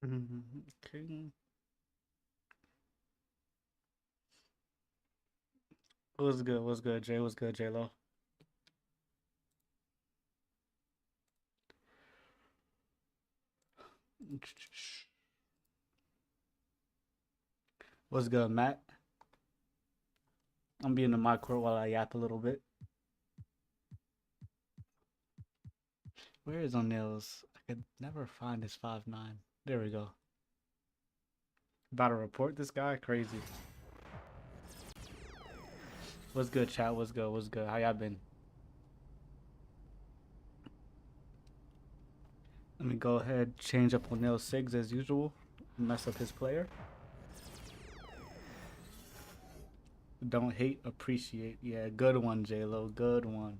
Okay. What's good? What's good, Jay? What's good, J Lo? What's good, Matt? I'm being in my court while I yap a little bit. Where is O'Neill's? I could never find his 5'9". There we go. About to report this guy? Crazy. What's good, chat? What's good? What's good? How y'all been? Let me go ahead, change up O'Neill's SIGs as usual. Mess up his player. Don't hate, appreciate. Yeah, good one, J-Lo. Good one.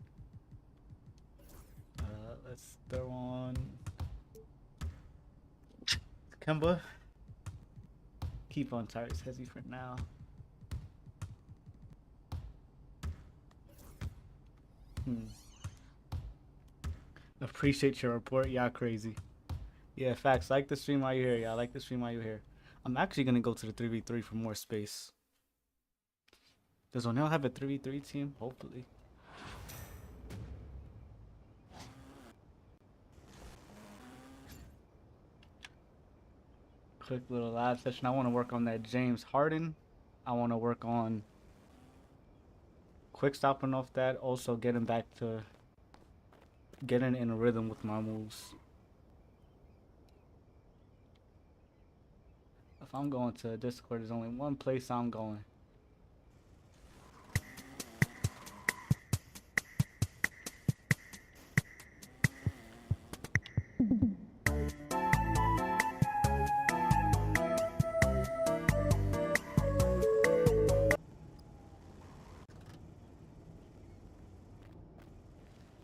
Let's throw on Kemba. Keep on Tyrese Hezzy for now. Appreciate your report. Y'all crazy. Yeah, facts. Like the stream while you're here, y'all. Like the stream while you're here. I'm actually gonna go to the 3v3 for more space. Does O'Neal have a 3v3 team? Hopefully. Quick little live session. I want to work on that James Harden. I want to work on quick stopping off that. Also getting back to getting in a rhythm with my moves. If I'm going to Discord, there's only one place I'm going.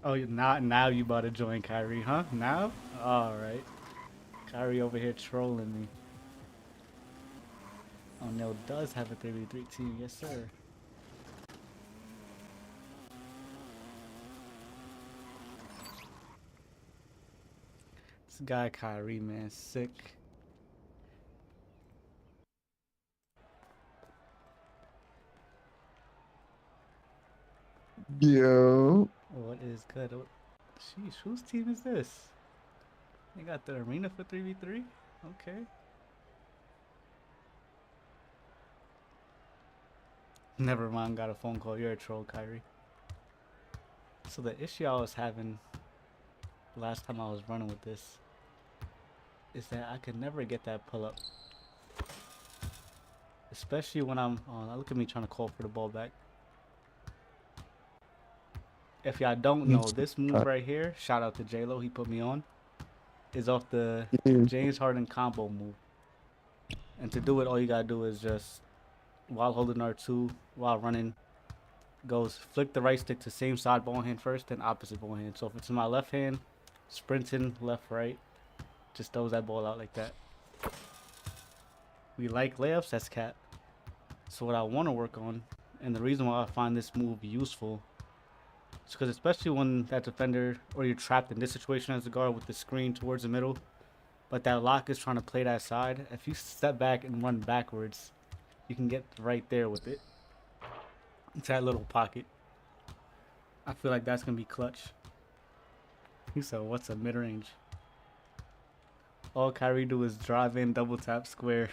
Oh, now you about to join Kyrie, huh? Now? All right. Kyrie over here trolling me. O'Neal does have a 3v3 team, yes sir. This guy Kyrie, man, sick. Yo, What is good? Sheesh, whose team is this? They got the arena for 3v3? Okay. Never mind, got a phone call. You're a troll, Kyrie. So the issue I was having last time I was running with this is that I could never get that pull up. Especially when I'm on. Look at me trying to call for the ball back. If y'all don't know, this move right here, shout out to J-Lo, he put me on, is off the James Harden combo move. And to do it, all you gotta do is just, while holding R2, while running, goes flick the right stick to same side ball hand first, then opposite ball hand. So if it's in my left hand, sprinting left, right, just throws that ball out like that. We like layups, that's cat. So what I want to work on, and the reason why I find this move useful, is because especially when that defender, or you're trapped in this situation as a guard with the screen towards the middle, but that lock is trying to play that side, if you step back and run backwards, you can get right there with it. It's that little pocket. I feel like that's going to be clutch. He said, what's a mid-range? All Kyrie do is drive in, double tap, square.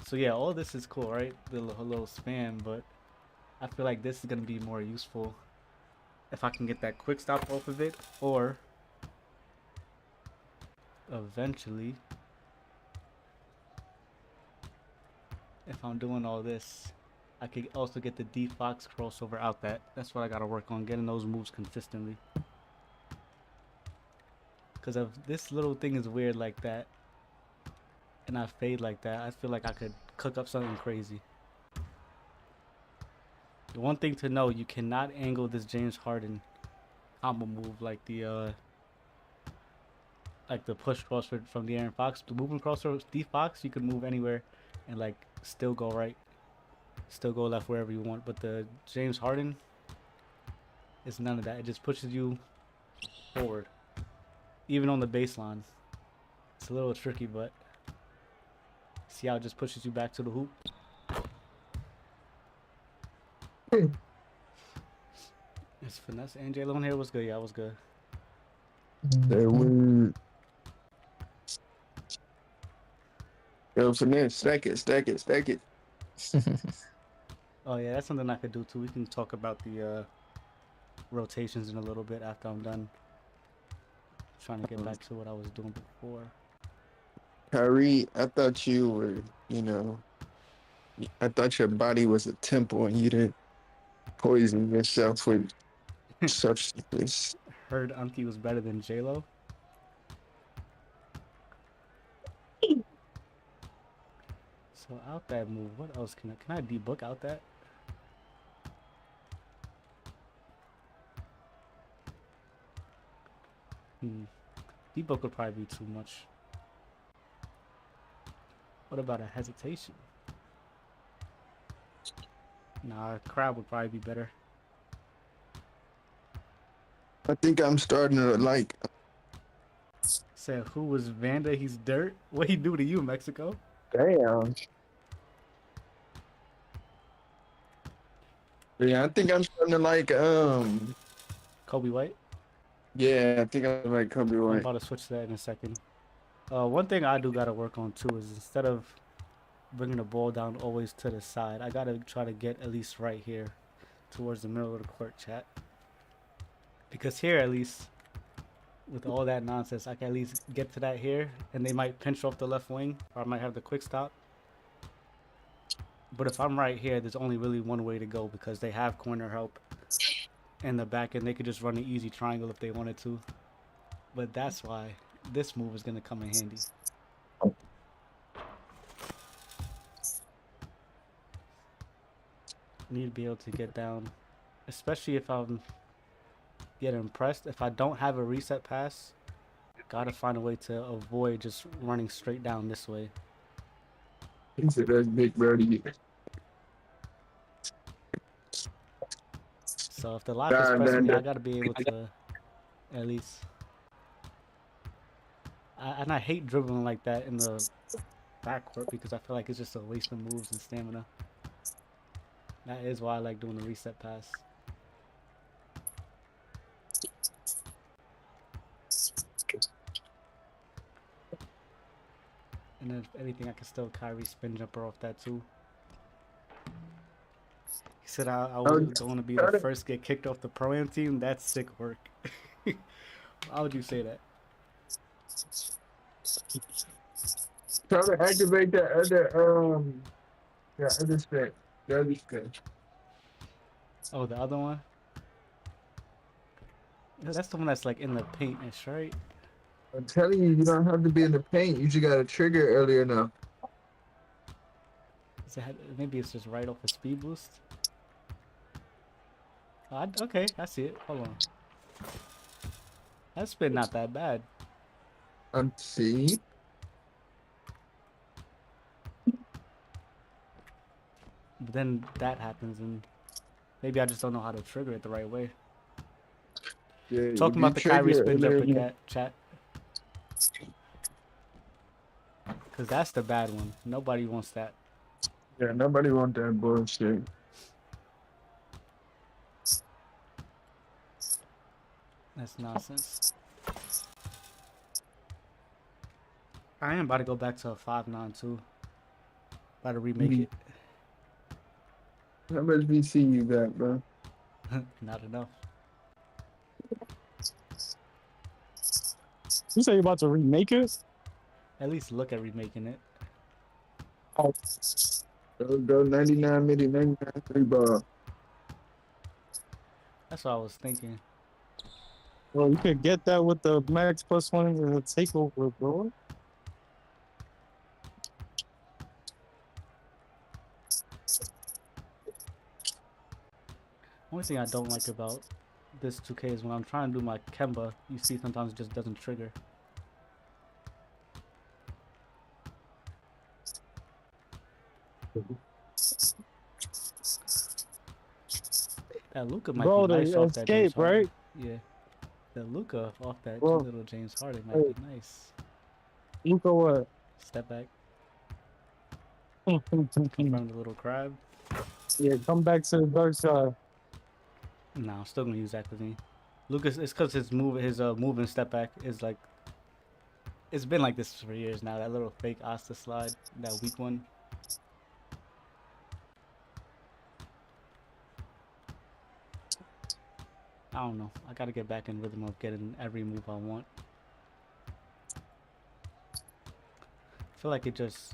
So yeah, all this is cool, right? The little spam, but I feel like this is going to be more useful if I can get that quick stop off of it, or eventually, if I'm doing all this, I could also get the D-Fox crossover out that. That's what I got to work on, getting those moves consistently. Because if this little thing is weird like that, and I fade like that, I feel like I could cook up something crazy. The one thing to know, you cannot angle this James Harden combo move like the like the push crossfit from the Aaron Fox. The moving crossfit, Steve Fox, you could move anywhere and like still go right, still go left wherever you want. But the James Harden is none of that. It just pushes you forward, even on the baseline. It's a little tricky, but see how it just pushes you back to the hoop. It's finesse. And Jalen here was good. Yeah, I was good. That weird. Yo, finesse. Stack it, stack it, stack it. Oh yeah, that's something I could do too. We can talk about the rotations in a little bit after I'm done. Trying to get back to what I was doing before. Kyrie, I thought you were, I thought your body was a temple and you didn't poison yourself with substances. Heard Unky was better than J Lo. So out that move, what else can I debook out that? Debook would probably be too much. What about a hesitation? Nah, crab would probably be better. I think I'm starting to like. Said who was Vanda? He's dirt. What he do to you, Mexico? Damn. Yeah, I think I'm starting to like. Kobe White. Yeah, I think I like Kobe I'm White. about to switch to that in a second. One thing I do gotta work on too is instead of bringing the ball down always to the side, I gotta try to get at least right here, towards the middle of the court, chat. Because here at least, with all that nonsense, I can at least get to that here, and they might pinch off the left wing, or I might have the quick stop. But if I'm right here, there's only really one way to go because they have corner help in the back, and they could just run an easy triangle if they wanted to. But that's why this move is gonna come in handy. Need to be able to get down, especially if I'm getting pressed. If I don't have a reset pass, gotta find a way to avoid just running straight down this way. He said that's Big Birdie. So if the lock is God, pressing me, I man, gotta be able to at least. And I hate dribbling like that in the backcourt because I feel like it's just a waste of moves and stamina. That is why I like doing the reset pass. And then if anything, I can still Kyrie spin jumper off that too. He said I was going to be the first to get kicked off the pro-am team. That's sick work. Why would you say that? try to activate that other spec. The other spec. Oh, the other one? Yeah, that's the one that's like in the paint ish, right? I'm telling you, you don't have to be in the paint. You just got to trigger earlier now. Maybe it's just right off a speed boost. Okay, I see it. Hold on. That spin not that bad. See. But then that happens, and maybe I just don't know how to trigger it the right way. Yeah, Talking about the Kyrie spin jumper chat. Because that's the bad one. Nobody wants that. Yeah, nobody want that bullshit. That's nonsense. I am about to go back to a 5-9 too. About to remake it. How much VC you got, bro? Not enough. You say you're about to remake it? At least look at remaking it. Oh, Go 99 minute, 99 3 ball. That's what I was thinking. well, you could get that with the max plus one and the takeover, bro. Only thing I don't like about this 2K is when I'm trying to do my Kemba, you see sometimes it just doesn't trigger. That Luca might be Bro, nice the off that James escape, Harden. right? Yeah, that Luca off that Well, little James Harden might hey, be nice. Luca, what? Step back, Yeah, confirm the little crab. come back to the dark side. No, I'm still gonna use that for me. Lucas, it's because move and step back is like it's been like this for years now. That little fake Asta slide, that weak one. I don't know. I gotta get back in rhythm of getting every move I want. I feel like it just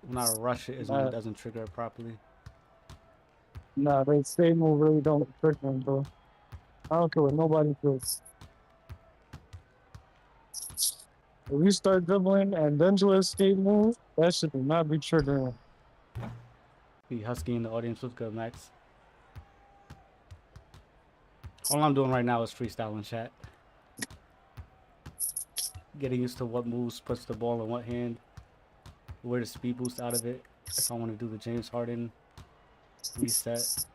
when I rush it is when it Nah, doesn't trigger it properly. nah, they stay move really don't trick them, bro. I don't care what nobody feels. If you start dribbling and then do a escape move, that should not be triggering. The Husky in the audience was good, Max. All I'm doing right now is freestyling chat. Getting used to what moves puts the ball in what hand, where to speed boost out of it. If I want to do the James Harden reset.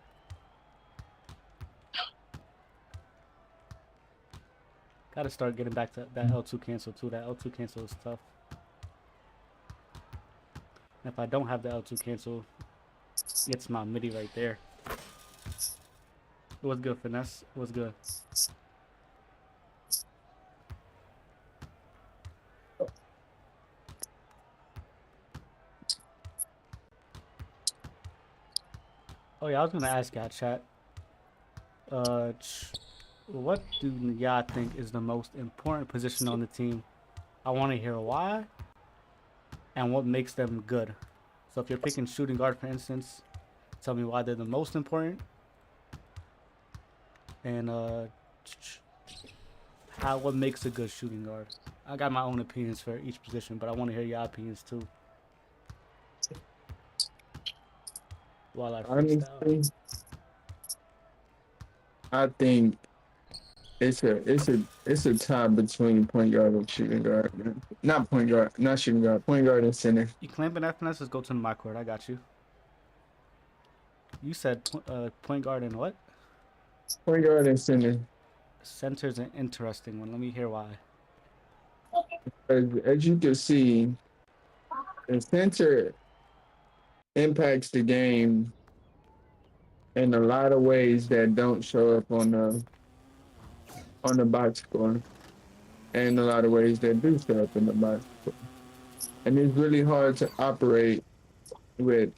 Gotta start getting back to that L2 cancel too. That L2 cancel is tough. And if I don't have the L2 cancel, it's my MIDI right there. It was good, finesse. It was good. Oh yeah, I was gonna ask y'all chat. What do y'all think is the most important position on the team? I want to hear why and what makes them good. So if you're picking shooting guard, for instance, tell me why they're the most important, and what makes a good shooting guard. I got my own opinions for each position, but I want to hear your opinions too. While I freestyle. Honestly, I think it's a tie between point guard and shooting guard. Man. Not point guard, not shooting guard. Point guard and center. You clamping that finesse? Let's go to my court. I got you. You said point guard and what? Point guard and center. Center's an interesting one. Let me hear why. As you can see, the center impacts the game in a lot of ways that don't show up on the box score, and a lot of ways that do show up in the box score. And it's really hard to operate with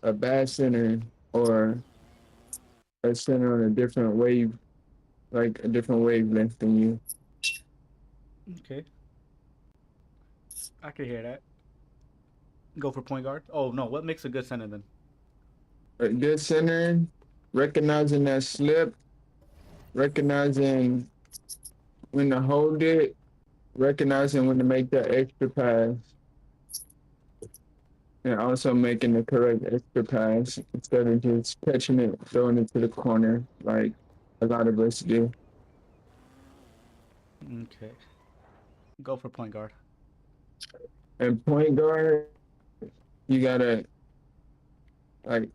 a bad center or a center on a different wave, like a different wavelength than you. Okay. I can hear that. Go for point guard. Oh no, what makes a good center then? A good center, recognizing that slip, recognizing when to hold it, recognizing when to make that extra pass, and also making the correct extra pass instead of just catching it, throwing it to the corner like a lot of us do. Okay. Go for point guard. And point guard, you gotta like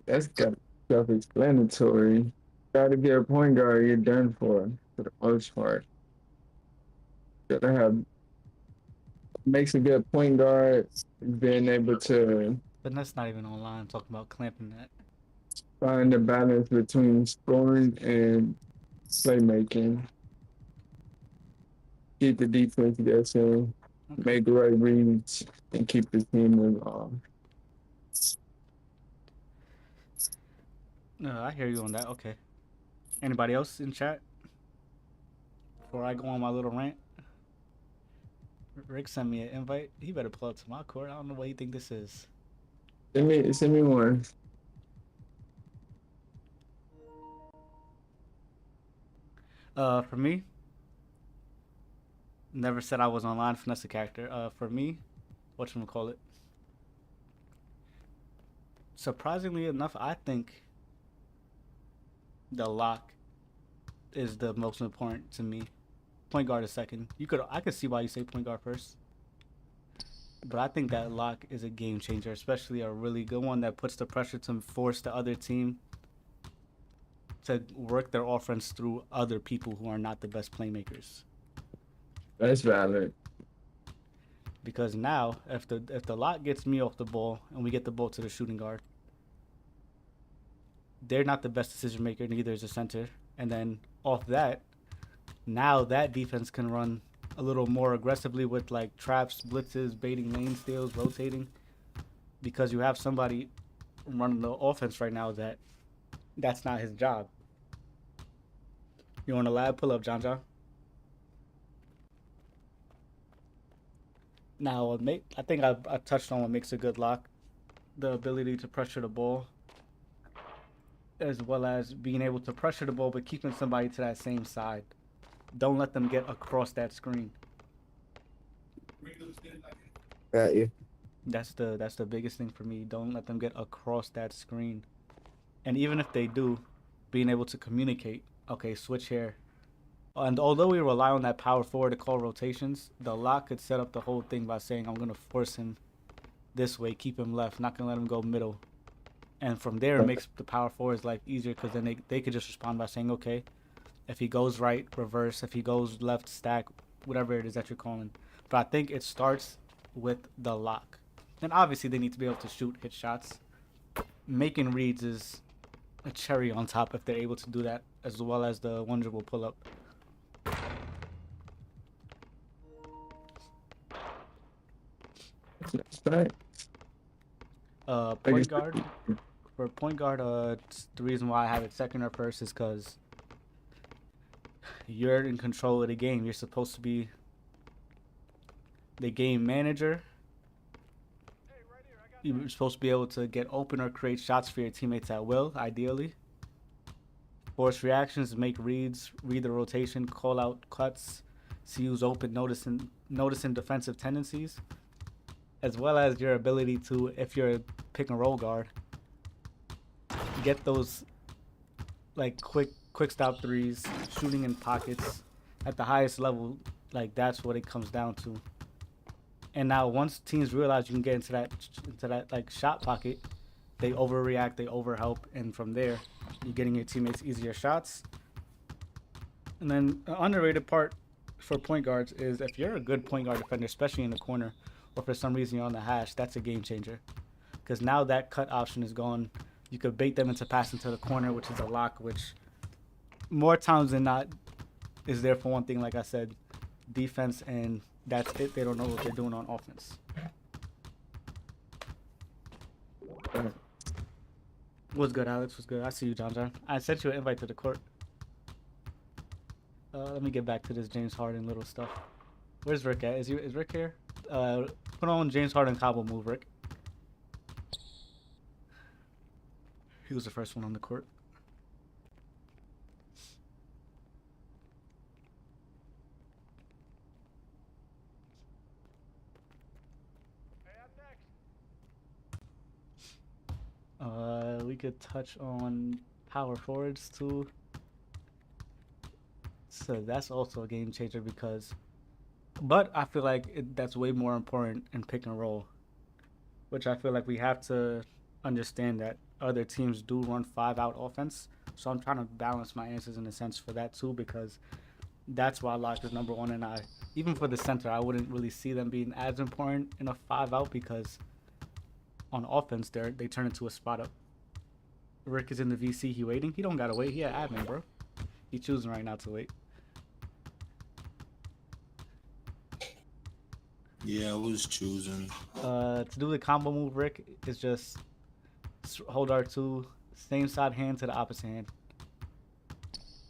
that's got self-explanatory. Gotta get a point guard, you're done for the most part. Gotta have makes a good point guard, being able to But that's not even online. I'm talking about clamping that. find the balance between scoring and playmaking. Keep the defense guessing, Okay. make the right reads, and keep the team involved. No, I hear you on that. Okay. Anybody else in chat? Before I go on my little rant. Rick sent me an invite. He better pull up to my court. I don't know what you think this is. Send me one. For me, never said I was online finesse a character. For me, whatchamacallit. Surprisingly enough, I think the lock is the most important to me. Point guard is second. I could see why you say point guard first. But I think that lock is a game changer, especially a really good one that puts the pressure to force the other team to work their offense through other people who are not the best playmakers. That's valid. Because now, if the lock gets me off the ball and we get the ball to the shooting guard, they're not the best decision maker. Neither is the center. And then off that, now that defense can run a little more aggressively with like traps, blitzes, baiting lane steals, rotating, because you have somebody running the offense right now that's not his job. You want a lab? Pull up, John John. Now, I think I touched on what makes a good lock: the ability to pressure the ball, as well as being able to pressure the ball but keeping somebody to that same side. Don't let them get across that screen. Got you. That's the biggest thing for me. Don't let them get across that screen. And even if they do, being able to communicate. Okay, switch here. And although we rely on that power forward to call rotations, the lock could set up the whole thing by saying, I'm going to force him this way, keep him left, not going to let him go middle. And from there, it makes the power forward's life easier because then they could just respond by saying, okay, if he goes right, reverse. If he goes left, stack, whatever it is that you're calling. But I think it starts with the lock. And obviously, they need to be able to shoot, hit shots. Making reads is a cherry on top if they're able to do that, as well as the one dribble pull up. That's right. Point guard. For point guard, the reason why I have it second or first is because you're in control of the game. You're supposed to be the game manager. You're supposed to be able to get open or create shots for your teammates at will, ideally. Force reactions, make reads, read the rotation, call out cuts, see who's open, noticing defensive tendencies, as well as your ability to, if you're a pick and roll guard, get those like quick stop threes, shooting in pockets at the highest level. Like that's what it comes down to. And now once teams realize you can get into that like shot pocket, they overreact, they overhelp, and from there you're getting your teammates easier shots. And then the underrated part for point guards is if you're a good point guard defender, especially in the corner, or for some reason you're on the hash, that's a game changer. Because now that cut option is gone. You could bait them into passing to the corner, which is a lock, which more times than not is there for one thing, like I said, defense, and that's it. They don't know what they're doing on offense. What's good, Alex? What's good? I see you, John John. I sent you an invite to the court. Let me get back to this James Harden little stuff. Where's Rick at? Is Rick here? Put on James Harden combo move, Rick. He was the first one on the court. We could touch on power forwards too. So that's also a game changer but I feel like that's way more important in pick and roll, which I feel like we have to understand that other teams do run 5-out offense. So I'm trying to balance my answers in a sense for that too, because that's why lock is number one. And even for the center, I wouldn't really see them being as important in a 5-out because on offense, they turn into a spot up. Rick is in the VC. He waiting. He don't gotta wait. He an admin, bro. He choosing right now to wait. Yeah, I was choosing. To do the combo move, Rick, is just hold R2, same side hand to the opposite hand.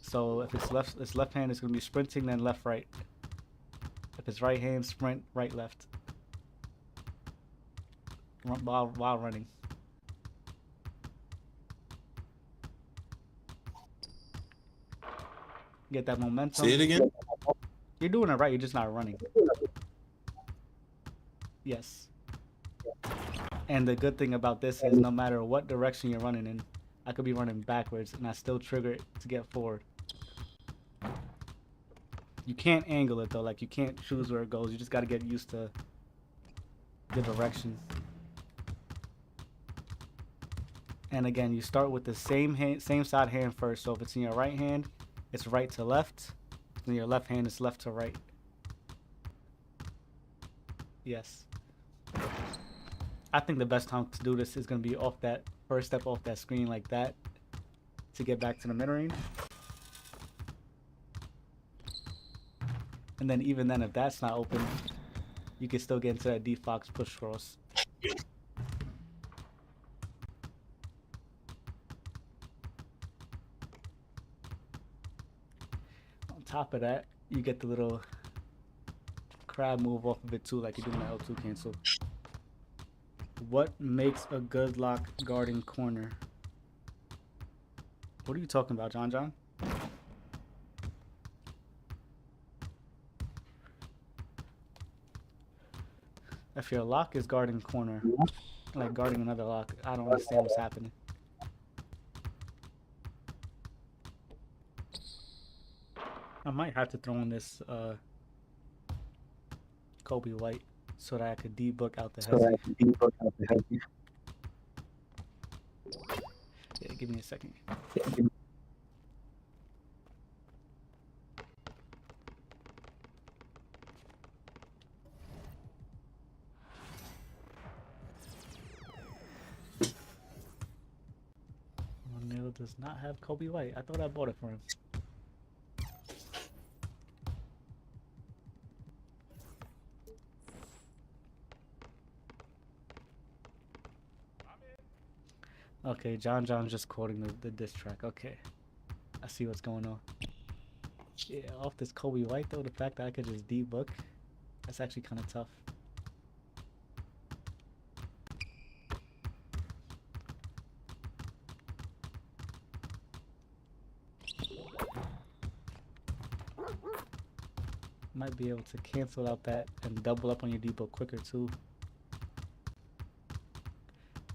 So if it's left hand, it's gonna be sprinting, then left right. If it's right hand, sprint right left. While running. Get that momentum. Say it again. You're doing it right. You're just not running. Yes. And the good thing about this is no matter what direction you're running in, I could be running backwards and I still trigger it to get forward. You can't angle it though. Like you can't choose where it goes. You just got to get used to the direction. And again, you start with the same hand, same side hand first. So if it's in your right hand, it's right to left. In your left hand, it's left to right. Yes. I think the best time to do this is going to be off that first step off that screen like that to get back to the mid-range. And then even then, if that's not open, you can still get into that D-Fox push cross. On top of that, you get the little crab move off of it too, like you do in the L2 cancel. What makes a good lock guarding corner? What are you talking about, John? If your lock is guarding corner, like guarding another lock, I don't understand what's happening. I might have to throw in this Kobe White so that I could debook out the hezzy. Yeah, give me a second. O'Neal does not have Kobe White. I thought I bought it for him. Okay, John's just quoting the diss track. Okay, I see what's going on. Yeah, off this Kobe White though, the fact that I could just debook, that's actually kind of tough. Might be able to cancel out that and double up on your debook quicker too.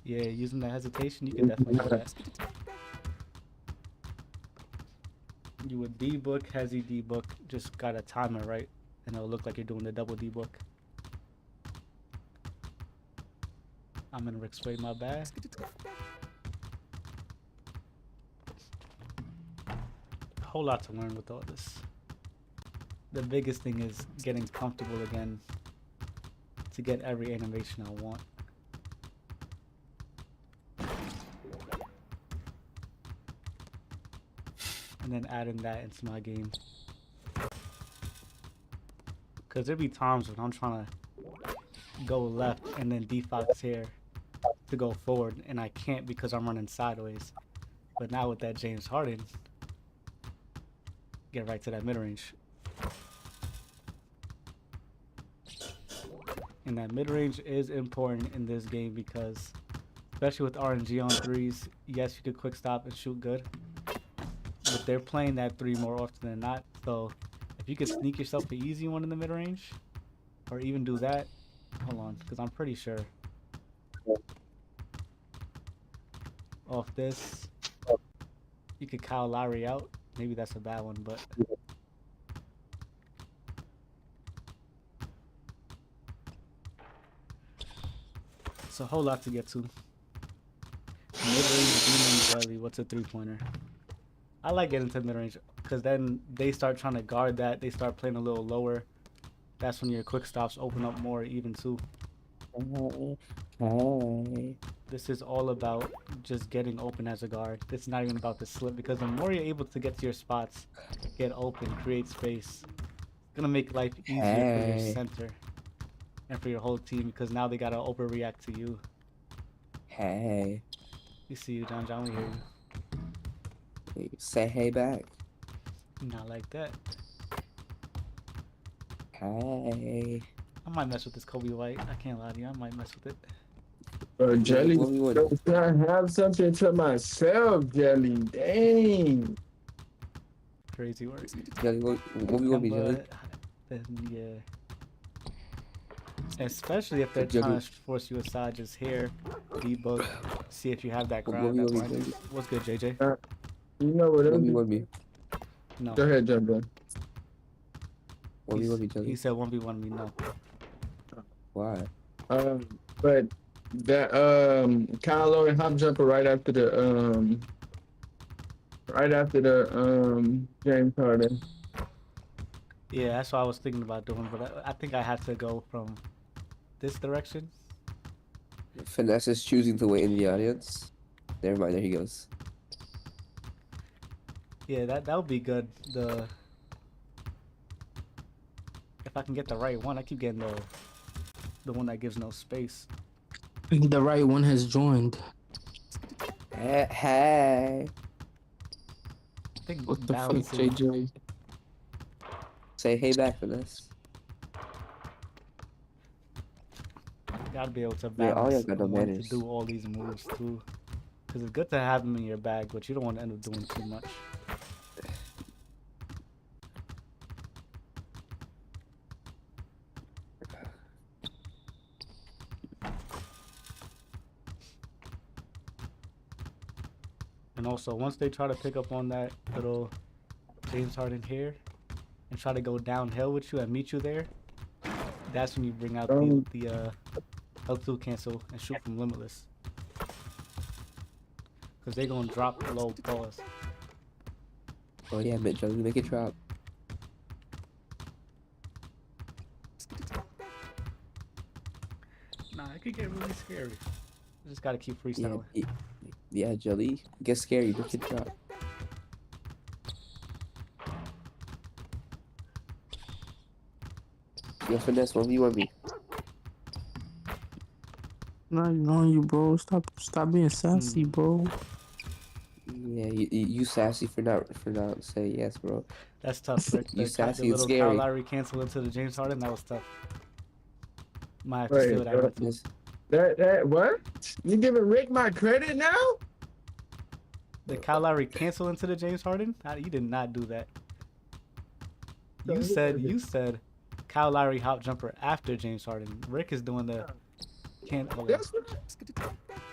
Yeah, using the hesitation, you can definitely do that. You would debook, hezzy debook, just gotta time it right, and it'll look like you're doing the double debook. I'm in Rick Sway, my bad. A whole lot to learn with all this. The biggest thing is getting comfortable again to get every animation I want. And then adding that into my game. Cause there'd be times when I'm trying to go left and then D-Fox here to go forward and I can't because I'm running sideways. But now with that James Harden, get right to that mid-range. And that mid-range is important in this game because especially with RNG on threes, yes, you could quick stop and shoot good. But they're playing that three more often than not. So if you could sneak yourself an easy one in the mid-range, or even do that, hold on, because I'm pretty sure off this, you could Kyle Lowry out. Maybe that's a bad one, but it's a whole lot to get to. Mid-range, Demon Jelly, what's a three-pointer? I like getting to mid-range because then they start trying to guard that. They start playing a little lower. That's when your quick stops open up more even too. This is all about just getting open as a guard. It's not even about the slip because the more you're able to get to your spots, get open, create space, it's gonna make life easier for your center and for your whole team because now they gotta overreact to you. Hey. We see you, John. We hear you. Say hey back. Not like that. Hey. I might mess with this Kobe White. I can't lie to you. I might mess with it. Jelly, What we would- don't I have something to myself, Jelly? Dang. Crazy work. Jelly, what we gonna be, Jelly? Yeah. Especially if they're Jelly. trying to force you aside, just here, debook, see if you have that What crowd. we That's gonna fine. be, Jelly? What's good, JJ? You know what What I'm we doing? gonna be? No. Go ahead, jump in. What we gonna be, He Jelly? said 1v1 me, no. Why? But that Kyle Lowry hop jumper right after the James Harden. Yeah, that's what I was thinking about doing, but I think I had to go from this direction. Finesse is choosing to wait in the audience. Never mind, there he goes. Yeah, that would be good. If I can get the right one, I keep getting the one that gives no space. The right one has joined. Hey. I think What the fuck, balancing. JJ? Say hey back, Finesse. Gotta be able to Yeah, all y'all balance got no when to manners. do all these moves too. Cause it's good to have them in your bag, but you don't want to end up doing too much. And also, once they try to pick up on that little James Harden here and try to go downhill with you and meet you there, that's when you bring out the L2 cancel and shoot from Limitless. Because they're going to drop low pause. Oh yeah, Mint Jelly, make it drop. Nah, it could get really scary. You just got to keep Yeah, freestyling. yeah, Jelly. Get scary, make it drop. Yo, Finesse, 1v1 me. Not on you, bro. Stop being sassy, bro. Yeah, you sassy for not saying yes, bro. That's tough, Rick. You The sassy and little Kyle scary. Lowry cancel into the James Harden, that was tough. Might have to Wait, steal that one too. Yes. That what? You giving Rick my credit now? The Kyle Lowry cancel into the James Harden? You did not do that. No, You he said didn't. Kyle Lowry hop jumper after James Harden. Rick is doing the can't. Oh, That's what.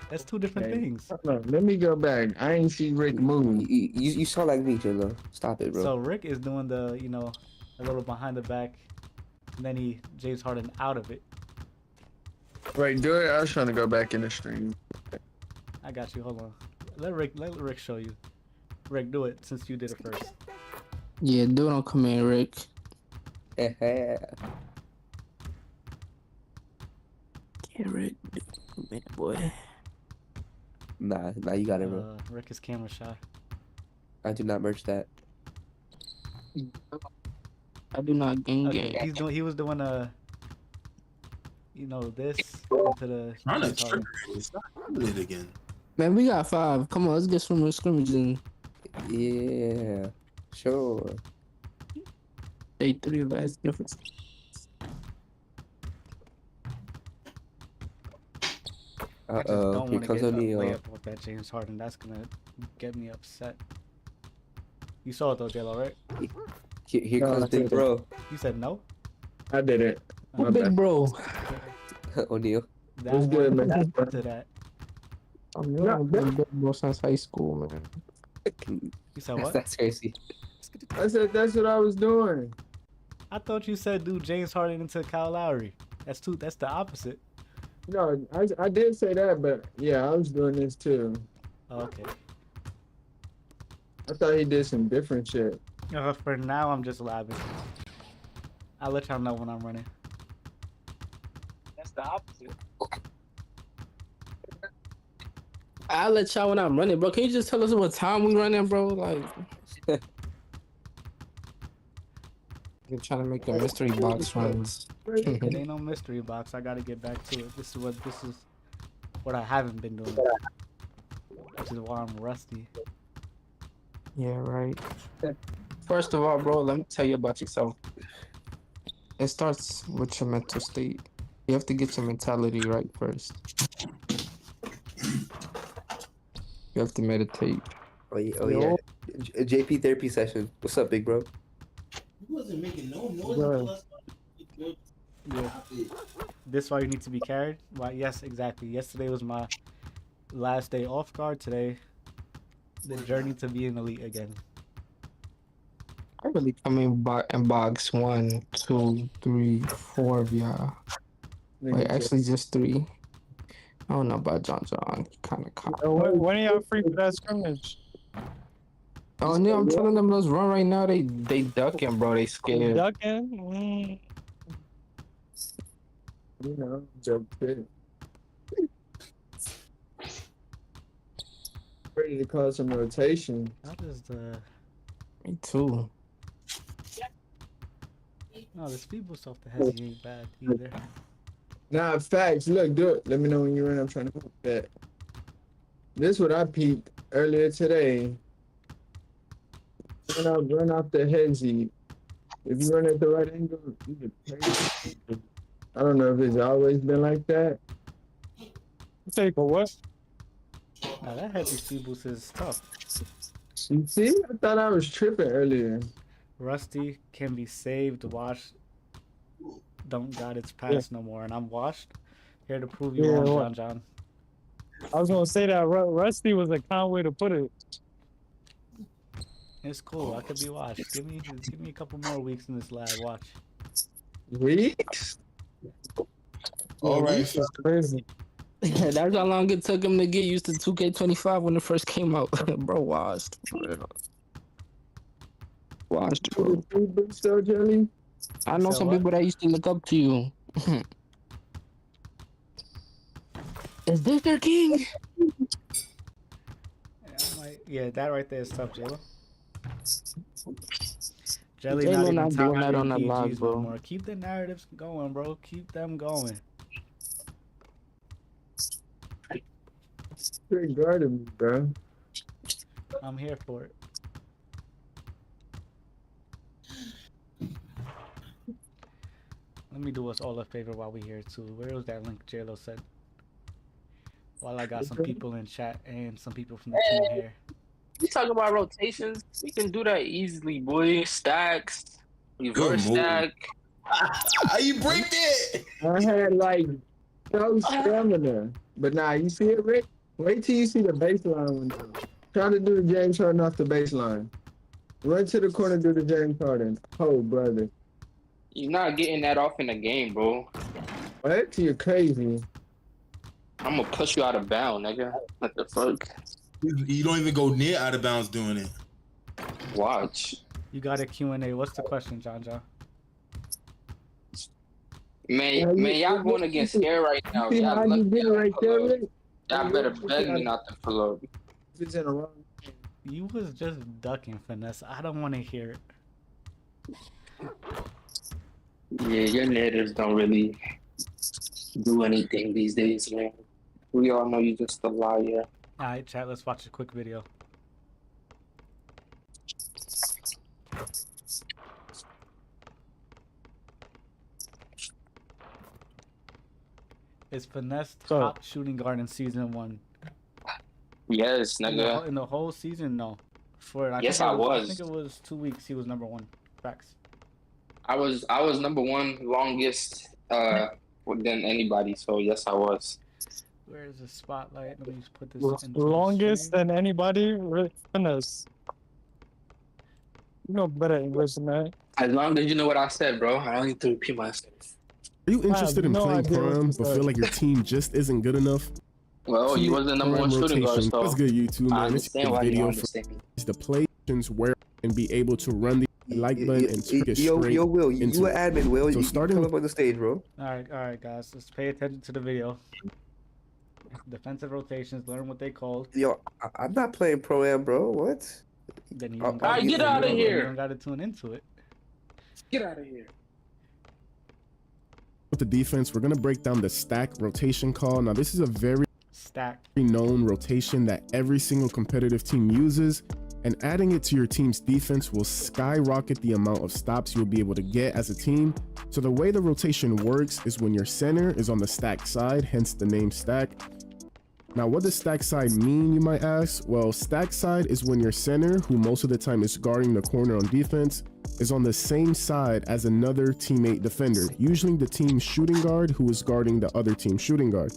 that's two different Hey, things. hold on, let me go back. I ain't see Rick move. You sound like me, Jello. Stop it, bro. So Rick is doing the a little behind the back, and then he James Harden out of it. Wait, do it. I was trying to go back in the stream. I got you. Hold on. Let Rick show you. Rick, do it since you did it first. Yeah, do it on command, Rick. Yeah. Yeah, Rick. Man, boy. Nah, you got it, bro. Rick is camera shy. I do not merch that. I do not gang Okay, gang. he was doing this into the Trying to James Harden. trigger it. Stop doing it again. Man, we got 5. Come on, let's get some scrimmage in. Yeah. Sure. Day 3 of us difference. I just Uh-oh. don't Here want to comes get O'Neal. layup with that James Harden. That's gonna get me upset. You saw it though, J-Lo, right? Here No, comes I Big think- Bro. You said no. I did it. Oh, My Big bad. bro. O'Neal. That What's good, one man? to that. I'm No, not been big bro since high school, man. You said what? That's crazy. I said that's what I was doing. I thought you said do James Harden into Kyle Lowry. That's the opposite. No, I did say that, but yeah, I was doing this too. Oh, okay. I thought he did some different shit. For now, I'm just labbing. I'll let y'all know when I'm running. That's the opposite. I'll let y'all when I'm running, bro. Can you just tell us what time we running, bro? Like, you're trying to make a mystery box runs. It ain't no mystery box. I gotta get back to it. This is what I haven't been doing, which is why I'm rusty. Yeah, right. First of all, bro, let me tell you about yourself. It starts with your mental state. You have to get your mentality right first. You have to meditate. Oh yeah. JP therapy session. What's up, Big Bro? He wasn't making no noise Bro. until I started. Yeah. Stop it. This why you need to be carried? Why? Yes, exactly. Yesterday was my last day off guard. Today, the journey to being elite again. I really come in box 1, 2, 3, 4 of y'all. Wait, Nigga, actually, just 3. I don't know about John John. Kind of cop. When are y'all free for that scrimmage? Oh, no, I'm telling them let's run right now. They ducking, bro. They scared. Ducking? you know, joke shit. Ready to cause some rotation. How does the Me too. no the speed boost off the Hezzy ain't bad either. Nah, facts. Look, do it. Let me know when you're in. I'm trying to move that. This what I peeped earlier today. Run off the Hezzy. If you run at the right angle, you get crazy. I don't know if it's always been like that. Take a what? Now that heavy speed boost is tough. You see? I thought I was tripping earlier. Rusty can be saved, washed. Don't got its past no more, and I'm washed. Here to prove you Yeah, wrong, what? John. I was gonna say that Rusty was a calm way to put it. It's cool. I could be washed. Give me a couple more weeks in this lab. Watch. Weeks? All right. It's crazy. That's how long it took him to get used to 2K25 when it first came out. Bro, washed. Washed, bro. Still, Jelly? I know So some what? people that used to look up to you. Is this their king? Yeah, that right there is tough, Jayla. Jelly Jayla not even not doing that top on the PGs log, no bro. more. Keep the narratives going, bro. Keep them going. Pretty guarded me, bro. I'm here for it. Let me do us all a favor while we here too. Where was that link JLo said? While I got some people in chat and some people from the team here. You talking about rotations? We can do that easily, boy. Stacks, reverse move. stack. How you break that? I had like no stamina. But nah, you see it, Rick? Wait till you see the baseline window. Try to do the James Harden off the baseline. Run to the corner, do the James Harden. Oh, brother. You're not getting that off in the game, bro. What? You're crazy. I'm gonna push you out of bounds, nigga. What the fuck? You don't even go near out of bounds doing it. Watch. You got a Q&A. What's the question, John? Man, y'all going against air right now. See how Y'all you lucky did it y'all right pull there, up. Rick? Y'all better beg me not to pull up. It's in a wrong. You was just ducking, Finesse. I don't want to hear it. Yeah, your natives don't really do anything these days, man. We all know you just a liar. Alright, chat, let's watch a quick video. Is Finesse top shooting guard in season 1? Yes, nigga. In the whole season? No. For Yes, think I it was. I think it was 2 weeks he was number 1. Facts. I was number one longest than anybody, so yes I was. Where is the spotlight? Let me just put this in Longest than anybody? Rick Finesse. You know better English than that. As long as you know what I said, bro. I don't need to repeat myself. Are you interested in no playing idea what Prime you but said. feel like your team just isn't good enough? Well, you was the number one Prime shooting guard, rotation. so That's good, YouTube, I man. This is understand a why you video don't for understand. the players where and be able to run the like button and get Yo, straight Will, you into an it. admin, Will. So You starting come with- up on the stage, bro. Alright, guys. Let's pay attention to the video. Defensive rotations, learn what they called. Yo, I'm not playing Pro Am, bro. What? Then you All don't right, gotta, get you outta don't- here. You don't gotta tune into it. Get out of here. With the defense, we're gonna break down the stack rotation call. Now, this is a very Stack. known rotation that every single competitive team uses, and adding it to your team's defense will skyrocket the amount of stops you'll be able to get as a team. So the way the rotation works is when your center is on the stack side, hence the name stack. Now, what does stack side mean, you might ask? Well, stack side is when your center, who most of the time is guarding the corner on defense, is on the same side as another teammate defender, usually the team's shooting guard who is guarding the other team's shooting guard.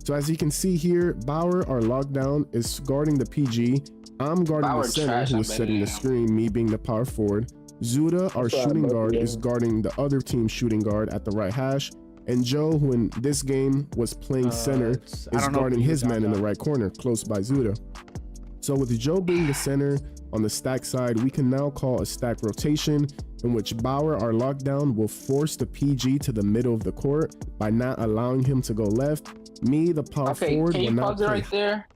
So as you can see here, Bauer, our lockdown, is guarding the PG. I'm guarding Bauer the center trash, who I is bet setting he the is. screen, me being the power forward. Zuda, our That's right, shooting both guard, of is them. guarding the other team's shooting guard at the right hash. And Joe, who in this game was playing center, I is don't know if guarding we his use man in the that. right corner, close by Zuda. So with Joe being the center on the stack side, we can now call a stack rotation in which Bauer, our lockdown, will force the PG to the middle of the court by not allowing him to go left. Me, the power Okay, forward, can will you now pause it play right there?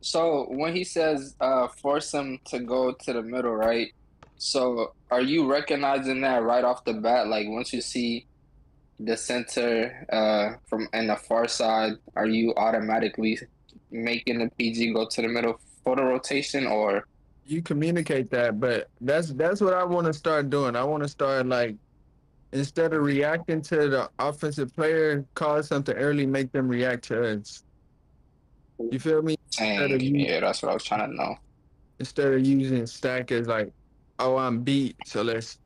So when he says force him to go to the middle, right? So are you recognizing that right off the bat? Like once you see the center from in the far side, are you automatically making the PG go to the middle for the rotation, or You communicate that, but that's what I want to start doing. I want to start like instead of reacting to the offensive player, call something early, make them react to us. You feel me? saying? Yeah, that's what I was trying to know. Instead of using stack as like, oh, I'm beat, so let's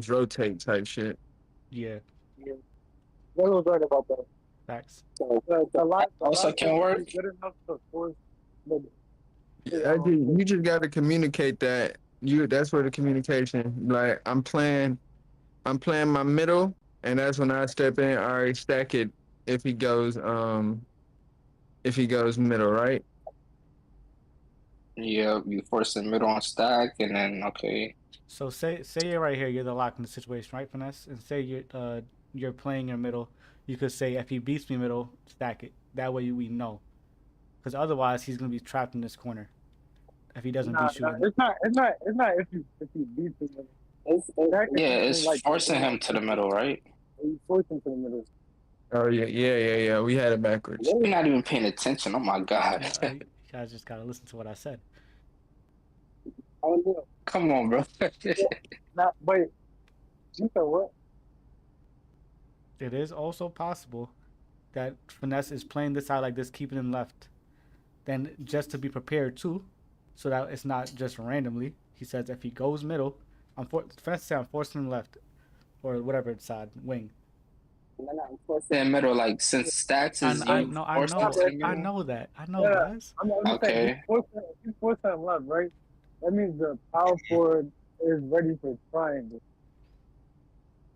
rotate type shit. Yeah, What was right about that? facts. The line Also can work. good enough to force the You just got to communicate that. That's where the communication. Like I'm playing my middle, and that's when I step in. I already stack it if he goes middle, right? Yeah, you force the middle on stack, and then okay. So say you're right here, you're the lock in the situation, right, Finesse? And say you're playing your middle. You could say if he beats me middle, stack it. That way we know, because otherwise he's gonna be trapped in this corner. If he doesn't beat you, it's not if you beat him. It's forcing him to the middle, right? You force him to the middle. Oh yeah. We had it backwards. You're not even paying attention. Oh my god. you guys just gotta listen to what I said. Come on, bro. Not wait. You said what? It is also possible that Finesse is playing this out like this, keeping him left. Then just to be prepared too, so that it's not just randomly. He says if he goes middle, Finesse said I'm forcing him left, or whatever side wing. In middle, like since stacks is I you forced him to the middle. I know that. I know, Yeah. guys. I'm Okay. saying you force him left, right? That means the power forward is ready for triangle.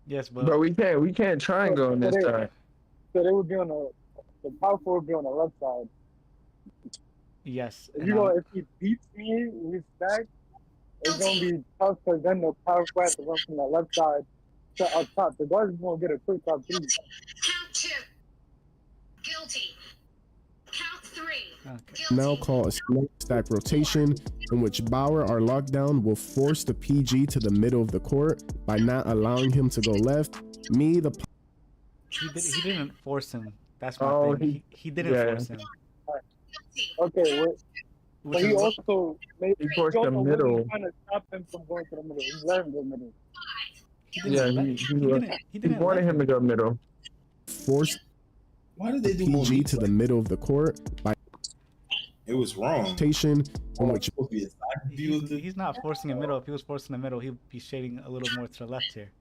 Yes, but But we can't triangle on this side. So they would be on the power forward would be on the left side. yes. If and I'm- if he beats me, we stack. It's gonna be tough because then the power forward has to run from the left side to up top. The guards is gonna get a quick top three. Count 2. Guilty. Count 3. okay. Now call a stack rotation in which Bauer, our lockdown, will force the PG to the middle of the court by not allowing him to go left. Me, the He didn't force him. That's my Oh, thing. He didn't yeah. force him. Okay, Which but he is- also made He forced the middle. trying to stop him from going to the middle. He let him go middle. he didn't Yeah, let- he he didn't wanted let him to go middle. forced Why did they do more? PG to the middle of the court by It was wrong. rotation in which Supposed to be a side view of the- He's not forcing a middle. If he was forcing the middle, he'd be shading a little more to the left here.